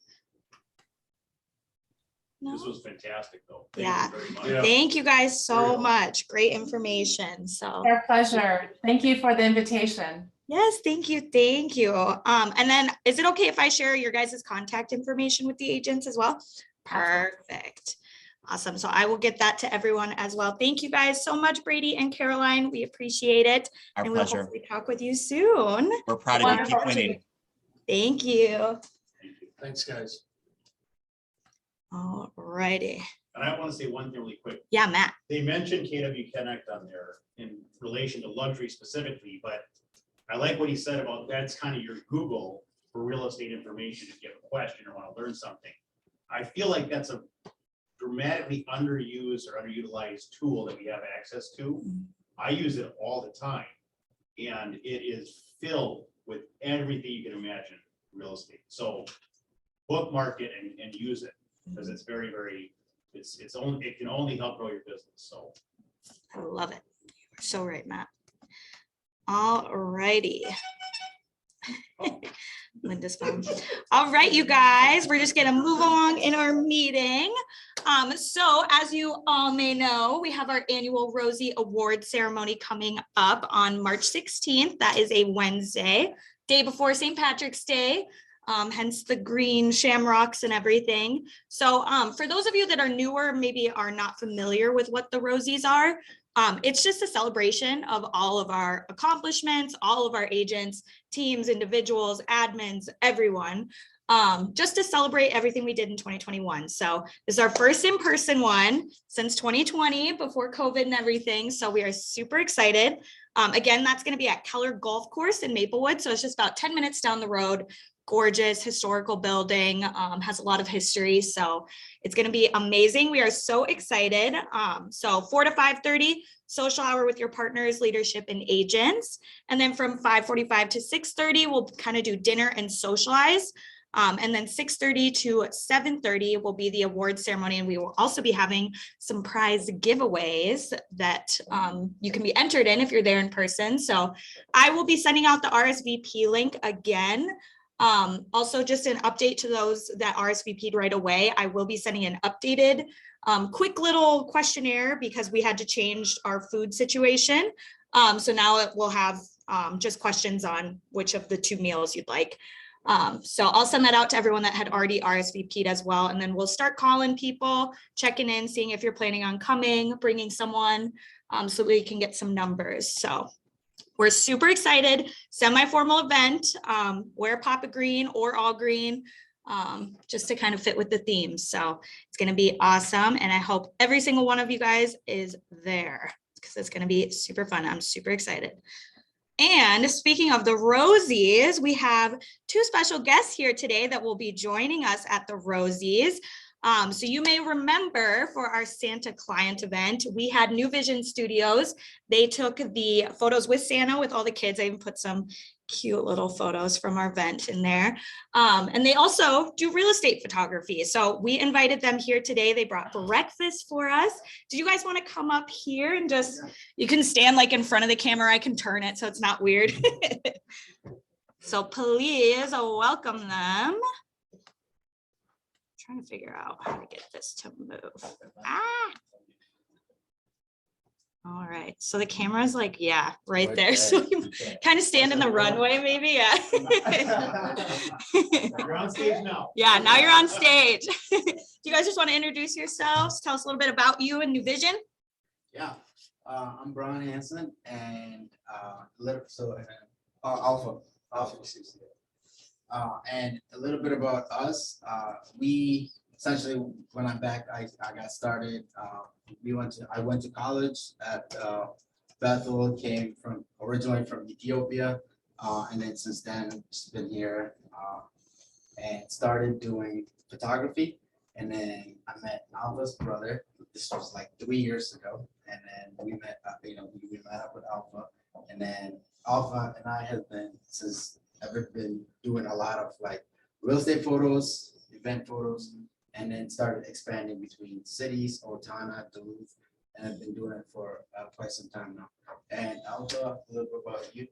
No? This was fantastic, though. Yeah. Thank you very much. Yeah. Thank you guys so much. Great information. So, Our pleasure. Thank you for the invitation. yes, thank you. Thank you. And then is it okay if I share your guys' contact information with the agents as well? Perfect. Awesome. So I will get that to everyone as well. Thank you guys so much, Brady and Caroline. We appreciate it. Our And we'll pleasure. hopefully talk with you soon. We're proud of you. Keep Wonderful. winning. Thank you. Thanks, guys. All righty. And I want to say one thing really quick. Yeah, Matt. They mentioned KW Connect on there in relation to luxury specifically, but I like what he said about that's kind of your Google for real estate information if you have a question or want to learn something. I feel like that's a dramatically underused or underutilized tool that we have access to. I use it all the time, and it is filled with everything you can imagine real estate. So bookmark it and use it because it's very, very, it can only help grow your business. So I love it. You're so right, Matt. All righty. Linda's phone. All right, you guys, we're just gonna move along in our meeting. So as you all may know, we have our annual Rosie Award ceremony coming up on March 16th. That is a Wednesday, day before St. Patrick's Day. Hence the green shamrocks and everything. So for those of you that are newer, maybe are not familiar with what the Rosies are, it's just a celebration of all of our accomplishments, all of our agents, teams, individuals, admins, everyone, just to celebrate everything we did in 2021. So this is our first in-person one since 2020, before COVID and everything. So we are super excited. Again, that's going to be at Keller Golf Course in Maplewood. So it's just about 10 minutes down the road. Gorgeous historical building, has a lot of history. So it's going to be amazing. We are so excited. So 4 to 5:30, social hour with your partners, leadership, and agents. And then from 5:45 to 6:30, we'll kind of do dinner and socialize. And then 6:30 to 7:30 will be the award ceremony. And we will also be having some prize giveaways that you can be entered in if you're there in person. So I will be sending out the RSVP link again. Also, just an update to those that RSVP'd right away. I will be sending an updated quick little questionnaire because we had to change our food situation. So now it will have just questions on which of the 2 meals you'd like. So I'll send that out to everyone that had already RSVP'd as well. And then we'll start calling people, checking in, seeing if you're planning on coming, bringing someone, so we can get some numbers. So we're super excited. Semi-formal event, wear Papa Green or all green, just to kind of fit with the theme. So it's going to be awesome. And I hope every single one of you guys is there because it's going to be super fun. I'm super excited. And speaking of the Rosies, we have 2 special guests here today that will be joining us at the Rosies. So you may remember for our Santa client event, we had New Vision Studios. They took the photos with Santa with all the kids. I even put some cute little photos from our event in there. And they also do real estate photography. So we invited them here today. They brought breakfast for us. Do you guys want to come up here and just, you can stand like in front of the camera. I can turn it so it's not weird. So please welcome them. Trying to figure out how to get this to move. All right, so the camera's like, yeah, right there. So you kind of stand in the runway maybe, yeah. You're on stage now. Yeah, now you're on stage. Do you guys just want to introduce yourselves? Tell us a little bit about you and New Vision. Yeah, I'm Brian Hansen and Alpha, excuse me. And a little bit about us. We essentially, when I'm back, I got started. I went to college at Bethel. Came originally from Ethiopia, and then since then just been here and started doing photography. And then I met Alpha's brother. This was like 3 years ago, and then we met. We met up with Alpha, and then Alpha and I have been been doing a lot of like real estate photos, event photos, and then started expanding between cities, Otana, Duluth, and I've been doing it for quite some time now. And Alpha, a little bit about you.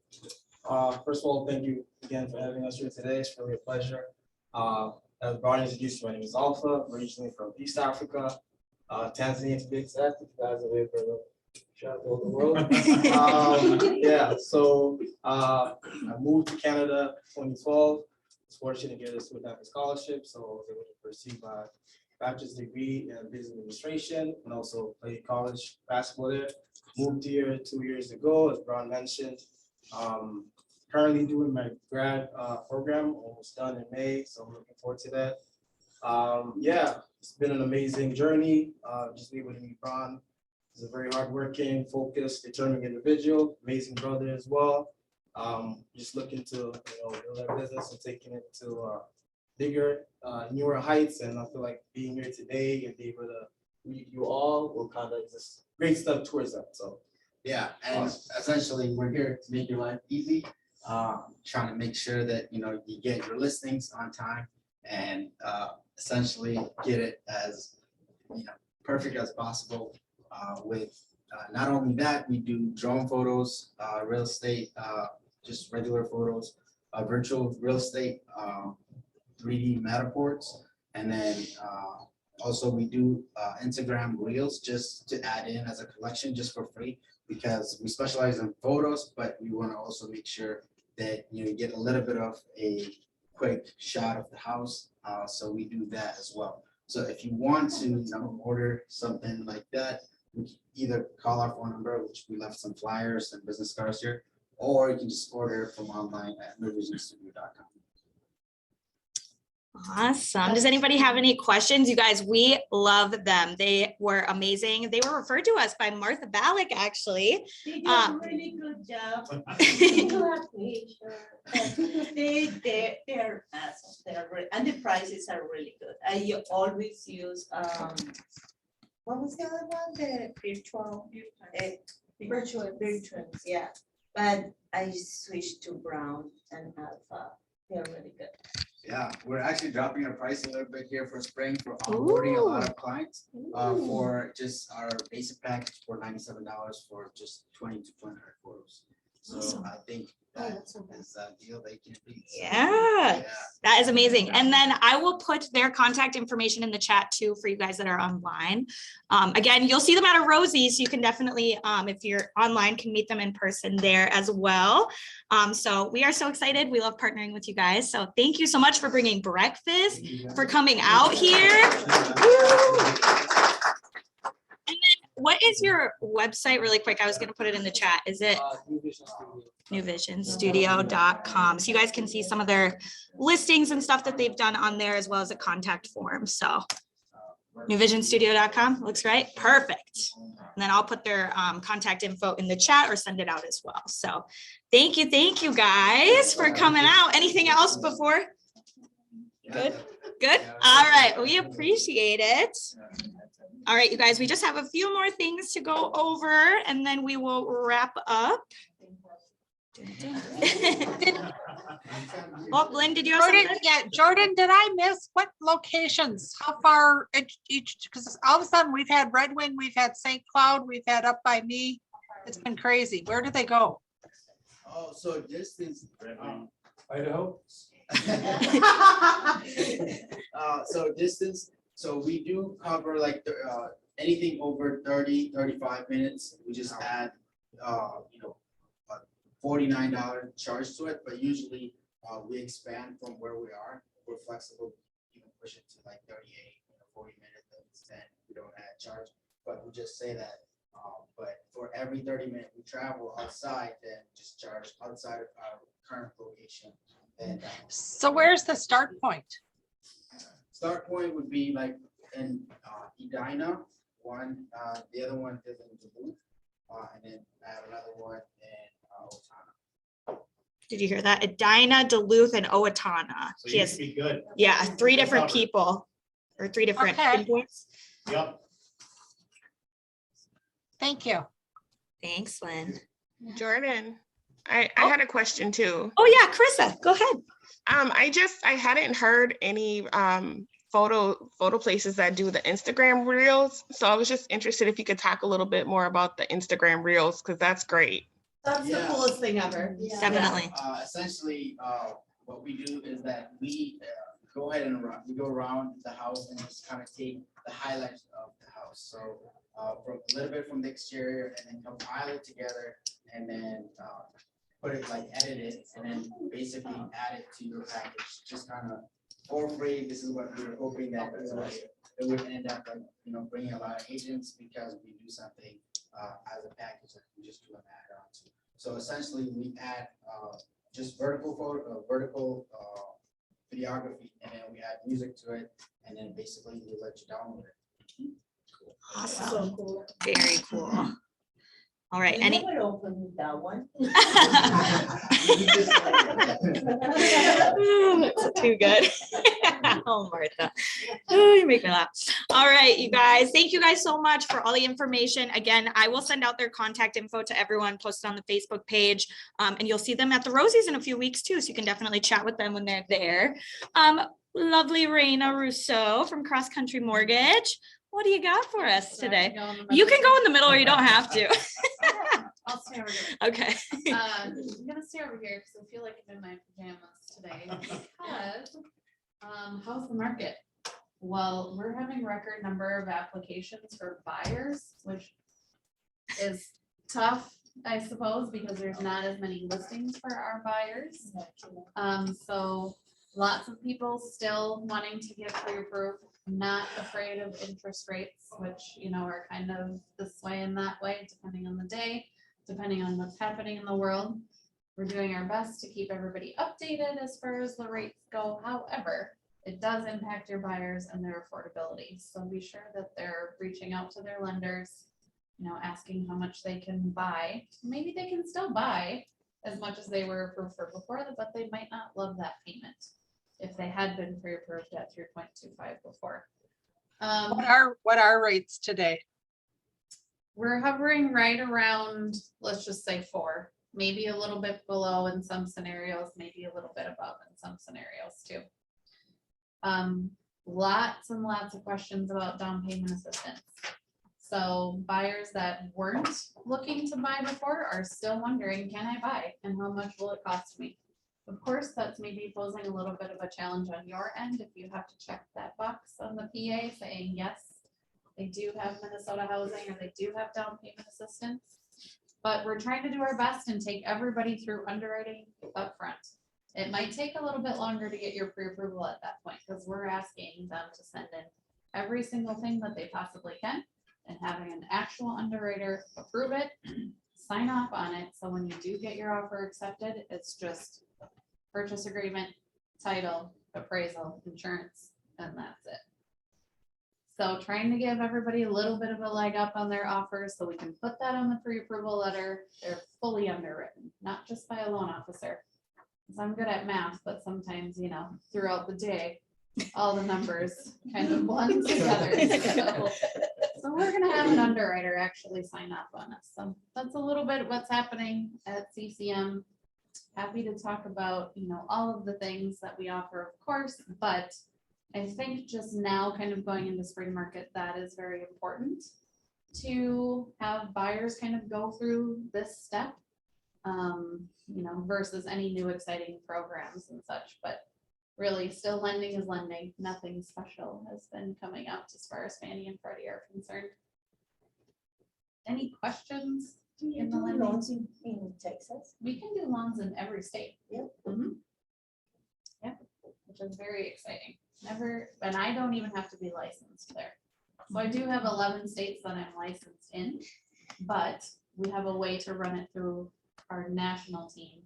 First of all, thank you again for having us here today. It's really a pleasure. As Brian introduced, my name is Alpha. I'm originally from East Africa, Tanzania to be exact. If you guys are there for the travel the world. Yeah, so I moved to Canada in 2012. I was fortunate to get a student scholarship, so I was able to pursue my bachelor's degree in business administration and also play college basketball there. Moved here 2 years ago, as Brian mentioned. Currently doing my grad program, almost done in May, so I'm looking forward to that. Yeah, it's been an amazing journey. Just able to meet Brian. He's a very hardworking, focused, determined individual, amazing brother as well. Just looking to build our business and taking it to bigger, newer heights. And I feel like being here today and be able to meet you all will kind of just great step towards that. So yeah, and essentially we're here to make your life easy. Trying to make sure that you get your listings on time and essentially get it as perfect as possible. With not only that, we do drone photos, real estate, just regular photos, virtual real estate, 3D Matterports, and then also we do Instagram Reels just to add in as a collection just for free, because we specialize in photos, but we want to also make sure that you get a little bit of a quick shot of the house. So we do that as well. So if you want to order something like that, you can either call our phone number, which we left some flyers and business cards here, or you can just order from online at newvisionstudio.com. Awesome. Does anybody have any questions? You guys, we love them. They were amazing. They were referred to us by Martha Ballack, actually. They did a really good job. They're awesome. And the prices are really good. I always use what was the other one? The virtual, yeah. But I switched to Brown and Alpha. They're really good. Yeah, we're actually dropping our price a little bit here for spring for onboarding a lot of clients for just our basic package for $97 for just 20 to 100 photos. So awesome. I think that is a deal they can beat. Yeah. That is amazing. And then I will put their contact information in the chat too for you guys that are online. Again, you'll see them at a Rosie, so you can definitely, if you're online, can meet them in person there as well. So we are so excited. We love partnering with you guys. So thank you so much for bringing breakfast, for coming out here. And then what is your website really quick? I was going to put it in the chat. Is it newvisionstudio.com? So you guys can see some of their listings and stuff that they've done on there, as well as a contact form. So newvisionstudio.com looks right. Perfect. And then I'll put their contact info in the chat or send it out as well. So thank you guys for coming out. Anything else before? Good. All right. We appreciate it. All right, you guys, we just have a few more things to go over and then we will wrap up. Oh, Lynn, did you have Jordan, something? yeah, Jordan, did I miss what locations? How far each, because all of a sudden we've had Red Wing, we've had St. Cloud, we've had Up by Me. It's been crazy. Where do they go? Oh, so distance. Idaho. So distance, so we do cover like anything over 30-35 minutes. We just add you know, a $49 charge to it, but usually we expand from where we are. We're flexible, you can push it to like 38, 40 minutes, then we don't add charge, but we just say that. But for every 30 minutes we travel outside, then just charge outside of our current location. And So where's the start point? start point would be like in Edina, one, the other one is in Duluth, and then I have another one in Owatonna. Did you hear that? Edina, Duluth, and Owatonna. So He you has, should be good. yeah, 3 different Covered. people or 3 different Okay. pinpoints. Yep. Thank you. Thanks, Lynn. Jordan, I had a question too. Oh yeah, Carissa, go ahead. I hadn't heard any photo places that do the Instagram reels. So I was just interested if you could talk a little bit more about the Instagram reels, because that's great. That's the coolest thing ever. Definitely. Essentially, what we do is that we go ahead and we go around the house and just kind of take the highlights of the house. So from a little bit from the exterior, and then compile it together, and then put it like edit it, and then basically add it to your package. Just kind of for free. This is what we were hoping that it would end up like, you know, bringing a lot of agents, because we do something as a package that we just do an add on to. So essentially, we add just vertical videography, and then we add music to it, and then basically we let you download it. Awesome. So cool. Very cool. All right. Any? Open that one. That's too good. Oh, Martha. Oh, you make me laugh. All right, you guys. Thank you guys so much for all the information. Again, I will send out their contact info to everyone, post it on the Facebook page, and you'll see them at the Rosies in a few weeks too, so you can definitely chat with them when they're there. Lovely Raina Rousseau from Cross Country Mortgage. What do you got for us today? You can go in the middle or you don't have to. I'll stay over here. Okay. I'm gonna stay over here because I feel like I'm in my pajamas today. Because, how's the market? Well, we're having record number of applications for buyers, which is tough, I suppose, because there's not as many listings for our buyers. So lots of people still wanting to get pre-approved, not afraid of interest rates, which, you know, are kind of this way and that way, depending on the day, depending on what's happening in the world. We're doing our best to keep everybody updated as far as the rates go. However, it does impact your buyers and their affordability. So be sure that they're reaching out to their lenders, you know, asking how much they can buy. Maybe they can still buy as much as they were approved for before, but they might not love that payment if they had been pre-approved at 3.25 before. What are rates today? We're hovering right around, let's just say 4, maybe a little bit below in some scenarios, maybe a little bit above in some scenarios too. Lots and lots of questions about down payment assistance. So buyers that weren't looking to buy before are still wondering, can I buy and how much will it cost me? Of course, that's maybe posing a little bit of a challenge on your end if you have to check that box on the PA saying, yes, they do have Minnesota housing or they do have down payment assistance. But we're trying to do our best and take everybody through underwriting upfront. It might take a little bit longer to get your pre-approval at that point because we're asking them to send in every single thing that they possibly can and having an actual underwriter approve it, sign off on it. So when you do get your offer accepted, it's just purchase agreement, title, appraisal, insurance, and that's it. So trying to give everybody a little bit of a leg up on their offers so we can put that on the pre-approval letter. They're fully underwritten, not just by a loan officer. Because I'm good at math, but sometimes, you know, throughout the day, all the numbers kind of blend together. So we're gonna have an underwriter actually sign off on us. So that's a little bit what's happening at CCM. Happy to talk about, you know, all of the things that we offer, of course, but I think just now kind of going into spring market, that is very important to have buyers kind of go through this step, you know, versus any new exciting programs and such, but really still lending is lending. Nothing special has been coming out as far as Fannie and Freddie are concerned. Any questions? Do you in the do lending? loans in Texas? We can do loans in every state. Yep. Yep, which is very exciting. Never, and I don't even have to be licensed there. So I do have 11 states that I'm licensed in, but we have a way to run it through our national team.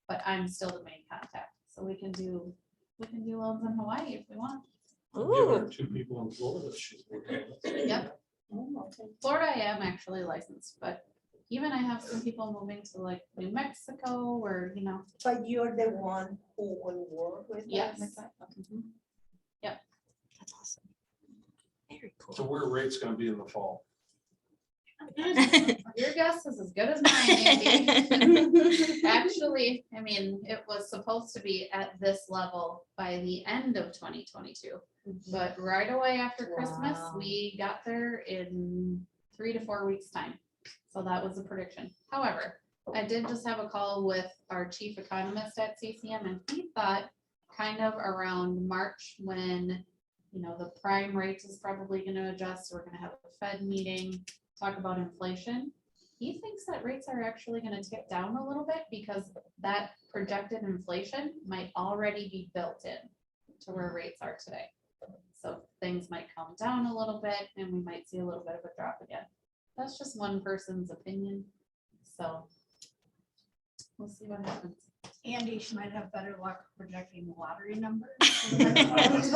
But I'm still the main contact, so we can do loans in Hawaii if we want. Give her 2 people in Florida. She's working with. Yep. Florida, I am actually licensed, but even I have some people moving to like New Mexico or, you know. But you're the one who will work with them? Yes. Mhm. Yep. That's awesome. Very cool. So where rate's gonna be in the fall? Your guess is as good as mine, Andy. Actually, I mean, it was supposed to be at this level by the end of 2022. But right away after Christmas, Wow. we got there in 3 to 4 weeks time. So that was the prediction. However, I did just have a call with our chief economist at CCM and he thought kind of around March when, you know, the prime rate is probably going to adjust. We're going to have a Fed meeting, talk about inflation. He thinks that rates are actually going to tick down a little bit because that projected inflation might already be built in to where rates are today. So things might calm down a little bit and we might see a little bit of a drop again. That's just one person's opinion. So we'll see what happens. Andy, she might have better luck projecting the lottery numbers. I'm I I just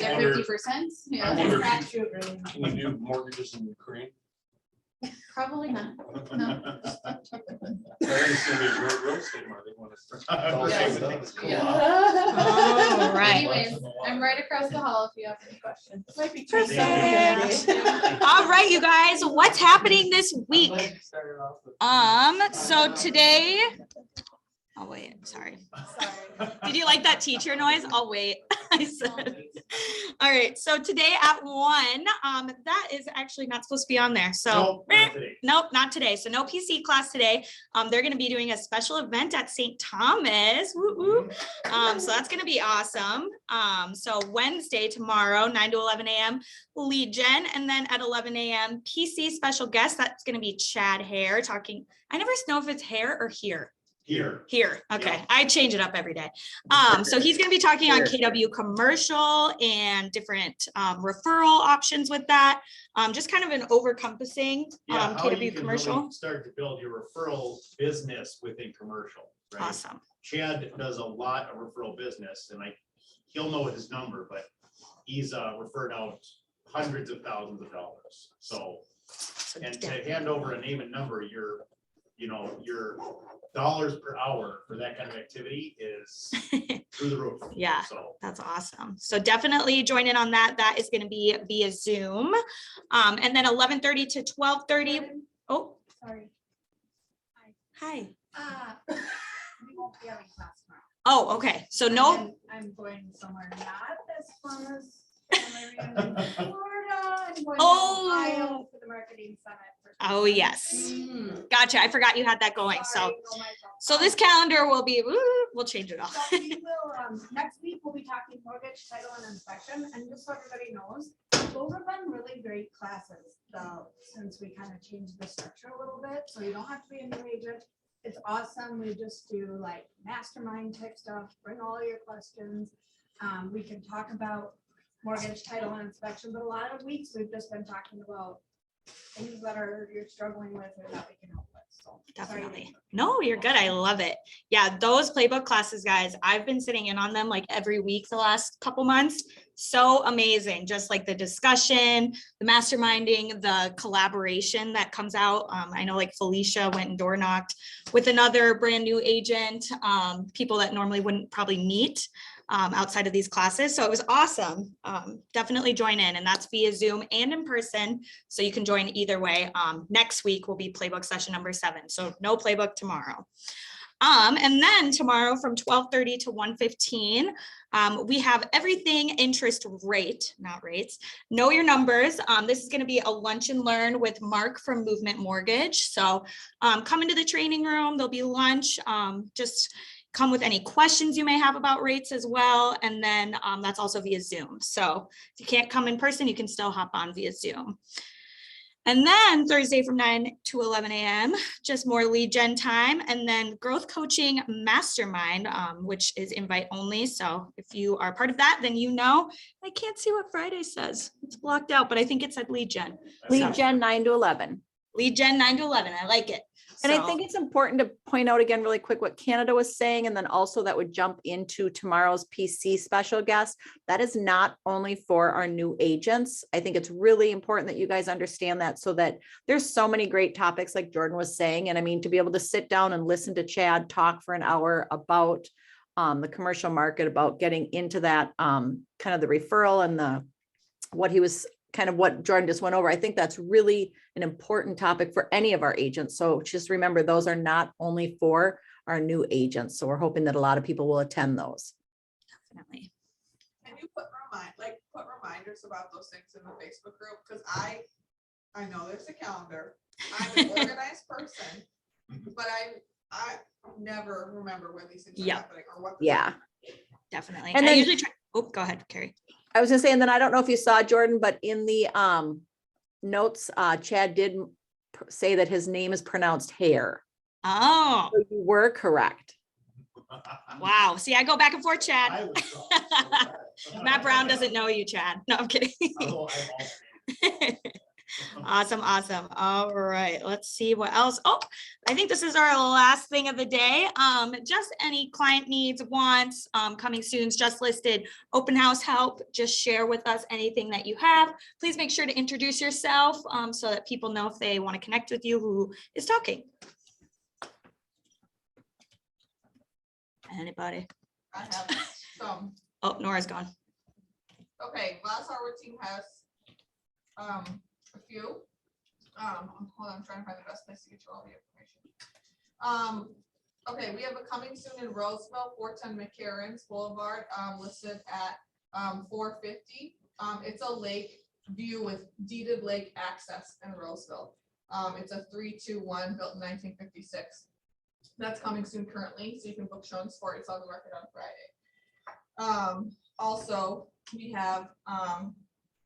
get wonder- 50%. I wonder Yeah, if Can you do mortgages in Ukraine? probably not. No. There's gonna be a real estate market when it's. Yeah. All right. Anyways, I'm right across the hall if you have any questions. Perfect. All right, you guys, what's happening this week? So today, oh wait, sorry. Did you like that teacher noise? I'll wait. I said. All right, so today at 1, that is actually not supposed to be on there. So nope, not today. So no PC class today. They're going to be doing a special event at St. Thomas. Woo woo. So that's going to be awesome. So Wednesday, tomorrow, 9 to 11 a.m. Legion, and then at 11 a.m. PC special guest. That's going to be Chad Hare talking. I never know if it's Hare or Here. Here. Okay. Yeah. I change it up every day. So he's going to be talking on KW commercial and different referral options with that. Just kind of an overcompassing Yeah, how you KW can commercial. really start to build your referral business within commercial, right? Awesome. Chad does a lot of referral business and he'll know his number, but he's referred out hundreds of thousands of dollars. So, and to hand over a name and number, your dollars per hour for that kind of activity is through the roof. Yeah, So that's awesome. So definitely join in on that. That is going to be via Zoom. And then 11:30 to 12:30. Oh, Sorry. hi. We won't be having class tomorrow. Oh, okay. So no. I'm going somewhere not as fun as Florida. Florida and going to Oh. Ohio for the marketing summit. for Oh, yes. Mm. Gotcha. I forgot you had that going. So, Sorry, no, my fault. so this calendar will be, we'll change it all. So we will, next week, we'll be talking mortgage, title and inspection, and just so everybody knows, those have been really great classes, since we kind of changed the structure a little bit, so you don't have to be a new agent. It's awesome, we just do like mastermind type stuff, bring all your questions. We can talk about mortgage, title and inspection, but a lot of weeks, we've just been talking about things that you're struggling with or that we can help with, so. sorry. Definitely. No, you're good. I love it. Yeah, those playbook classes, guys, I've been sitting in on them like every week the last couple months. So amazing. Just like the discussion, the masterminding, the collaboration that comes out. I know like Felicia went and door knocked with another brand new agent, people that normally wouldn't probably meet outside of these classes. So it was awesome. Definitely join in, and that's via Zoom and in person. So you can join either way. Next week will be playbook session number 7. So no playbook tomorrow. And then tomorrow from 12:30 to 1:15, we have everything interest rate, not rates. Know your numbers. This is going to be a lunch and learn with Mark from Movement Mortgage. So come into the training room. There'll be lunch. Just come with any questions you may have about rates as well. And then that's also via Zoom. So if you can't come in person, you can still hop on via Zoom. And then Thursday from 9 to 11 a.m., just more lead gen time. And then growth coaching mastermind, which is invite only. So if you are part of that, then you know, I can't see what Friday says. It's blocked out, but I think it said lead gen. Lead gen 9 to 11. Lead gen 9 to 11. I like it. And So- I think it's important to point out again really quick what Canada was saying, and then also that would jump into tomorrow's PC special guest. That is not only for our new agents. I think it's really important that you guys understand that, so that there's so many great topics like Jordan was saying. And I mean, to be able to sit down and listen to Chad talk for an hour about the commercial market, about getting into that kind of the referral and what he was kind of what Jordan just went over. I think that's really an important topic for any of our agents. So just remember, those are not only for our new agents. So we're hoping that a lot of people will attend those. Definitely. Can you put reminders about those things in the Facebook group? Because I know there's a calendar. I'm an organized person, but I never remember when these things are Yep. happening or what. Yeah. Definitely. And And I then- usually try, oh, go ahead, Carrie. I was gonna say, and then I don't know if you saw Jordan, but in the notes, Chad did say that his name is pronounced Hare. Oh, So you were correct. wow. See, I go back and forth, Chad. Matt Brown doesn't know you, Chad. No, I'm kidding. Awesome, awesome. All right, let's see what else. Oh, I think this is our last thing of the day. Just any client needs, wants, coming soon, just listed, open house help. Just share with us anything that you have. Please make sure to introduce yourself so that people know if they want to connect with you who is talking. Anybody? I have some. Oh, Nora's gone. Okay, Glass Harbor team has a few. Hold on, I'm trying to find the best place to get you all the information. Okay, we have a coming soon in Roseville, 410 McCarran's Boulevard, listed at 450. It's a lake view with deeded lake access in Roseville. It's a 321 built in 1956. That's coming soon currently, so you can book showings for it. It's on the market on Friday. Also, we have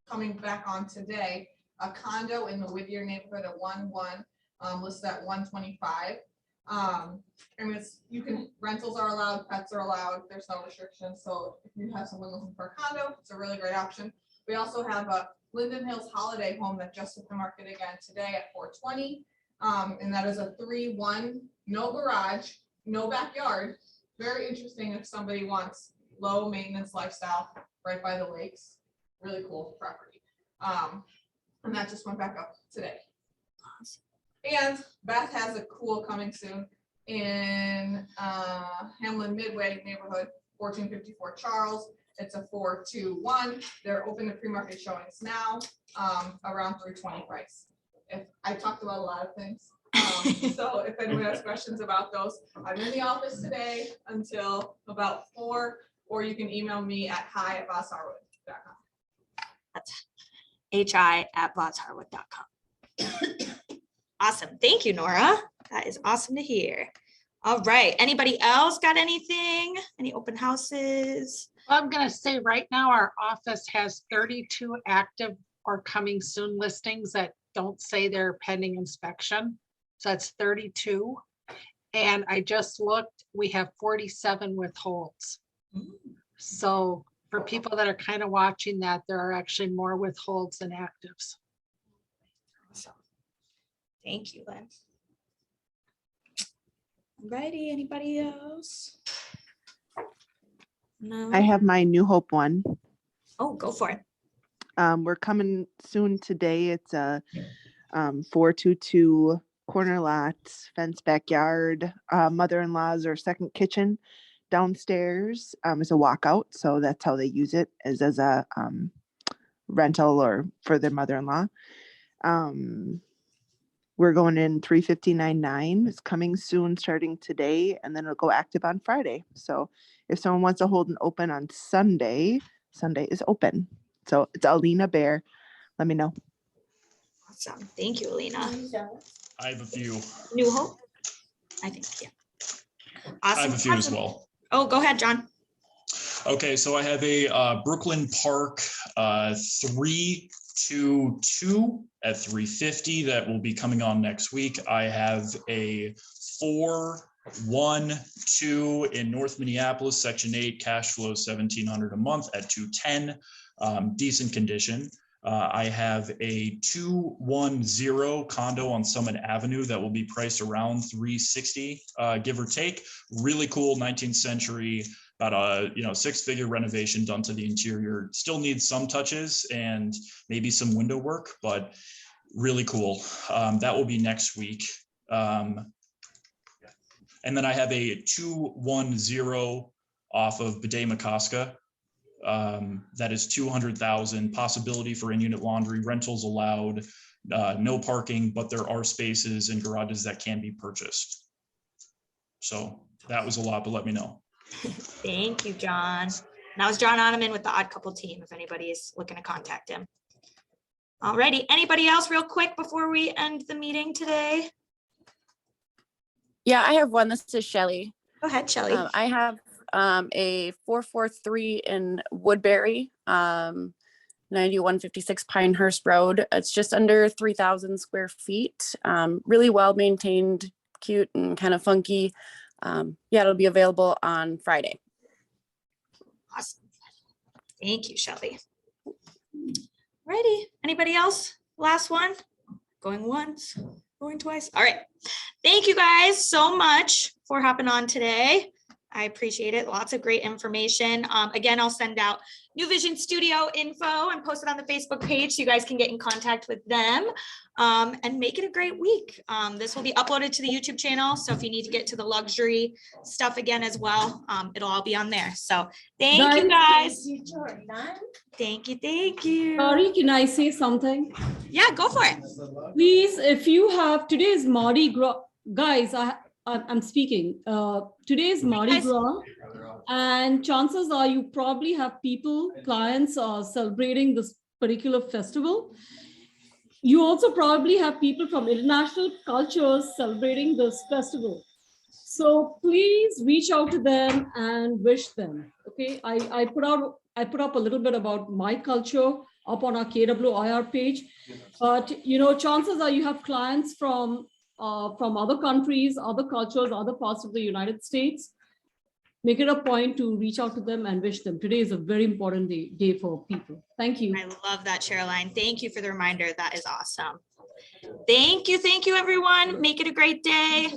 coming back on today, a condo in the Whittier neighborhood at 1-1, listed at 125. And rentals are allowed, pets are allowed, there's no restrictions. So if you have someone looking for a condo, it's a really great option. We also have a Linden Hills holiday home that just hit the market again today at 420. And that is a 3-1, no garage, no backyard. Very interesting if somebody wants low maintenance lifestyle right by the lakes. Really cool property. And that just went back up today. And Beth has a cool coming soon in Hamlin Midway neighborhood, 1454 Charles. It's a 421. They're open to pre-market showings now, around 320 price. If I talked about a lot of things. So if anyone has questions about those, I'm in the office today until about 4, or you can email me at hi@bossharwood.com. hi@vodsharwood.com. Awesome. Thank you, Nora. That is awesome to hear. All right. Anybody else got anything? Any open houses? I'm gonna say right now, our office has 32 active or coming soon listings that don't say they're pending inspection. So that's 32. And I just looked, we have 47 withholds. So for people that are kind of watching that, there are actually more withholds than actives. Thank you, Lynn. Righty, anybody else? No. I have my New Hope one. Oh, go for it. We're coming soon today. It's a 422 corner lots, fenced backyard, mother-in-law's or second kitchen downstairs is a walkout. So that's how they use it, as a rental or for their mother-in-law. We're going in 359.9. It's coming soon, starting today, and then it'll go active on Friday. So if someone wants to hold an open on Sunday, Sunday is open. So it's Alina Bear. Let me know. Awesome. Thank you, Alina. I have a few. New Hope? I think, yeah. Awesome. I have a few as Awesome. well. Oh, go ahead, John. Okay, so I have a Brooklyn Park 322 at 350 that will be coming on next week. I have a 412 in North Minneapolis, Section 8, cash flow $1,700 a month at 210, decent condition. I have a 210 condo on Summit Avenue that will be priced around 360, give or take. Really cool 19th century, about a 6-figure renovation done to the interior. Still needs some touches and maybe some window work, but really cool. That will be next week. And then I have a 210 off of Bede-Makaska. That is 200,000, possibility for in-unit laundry, rentals allowed, no parking, but there are spaces and garages that can be purchased. So that was a lot, but let me know. Thank you, John. And that was John Ottoman with the Odd Couple team, if anybody is looking to contact him. Alrighty, anybody else real quick before we end the meeting today? Yeah, I have one. This is Shelly. Go ahead, Shelly. I have a 443 in Woodbury, 9156 Pinehurst Road. It's just under 3,000 square feet. Really well maintained, cute and kind of funky. Yeah, it'll be available on Friday. Awesome. Thank you, Shelly. Righty, anybody else? Last one? Going once, going twice. All right. Thank you guys so much for hopping on today. I appreciate it. Lots of great information. Again, I'll send out New Vision Studio info and post it on the Facebook page so you guys can get in contact with them and make it a great week. This will be uploaded to the YouTube channel. So if you need to get to the luxury stuff again as well, it'll all be on there. So thank you guys. Thank you. Thank you. Sorry, can I say something? Yeah, go for it. Please, if you have, today is Mardi Gras. Guys, I'm speaking. Today is Mardi Gras, and chances are you probably have people, clients celebrating this particular festival. You also probably have people from international cultures celebrating this festival. So please reach out to them and wish them. Okay, I put up a little bit about my culture up on our KWIR page, but chances are you have clients from other countries, other cultures, other parts of the United States. Make it a point to reach out to them and wish them. Today is a very important day for people. Thank you. I love that, Caroline. Thank you for the reminder. That is awesome. Thank you, everyone. Make it a great day.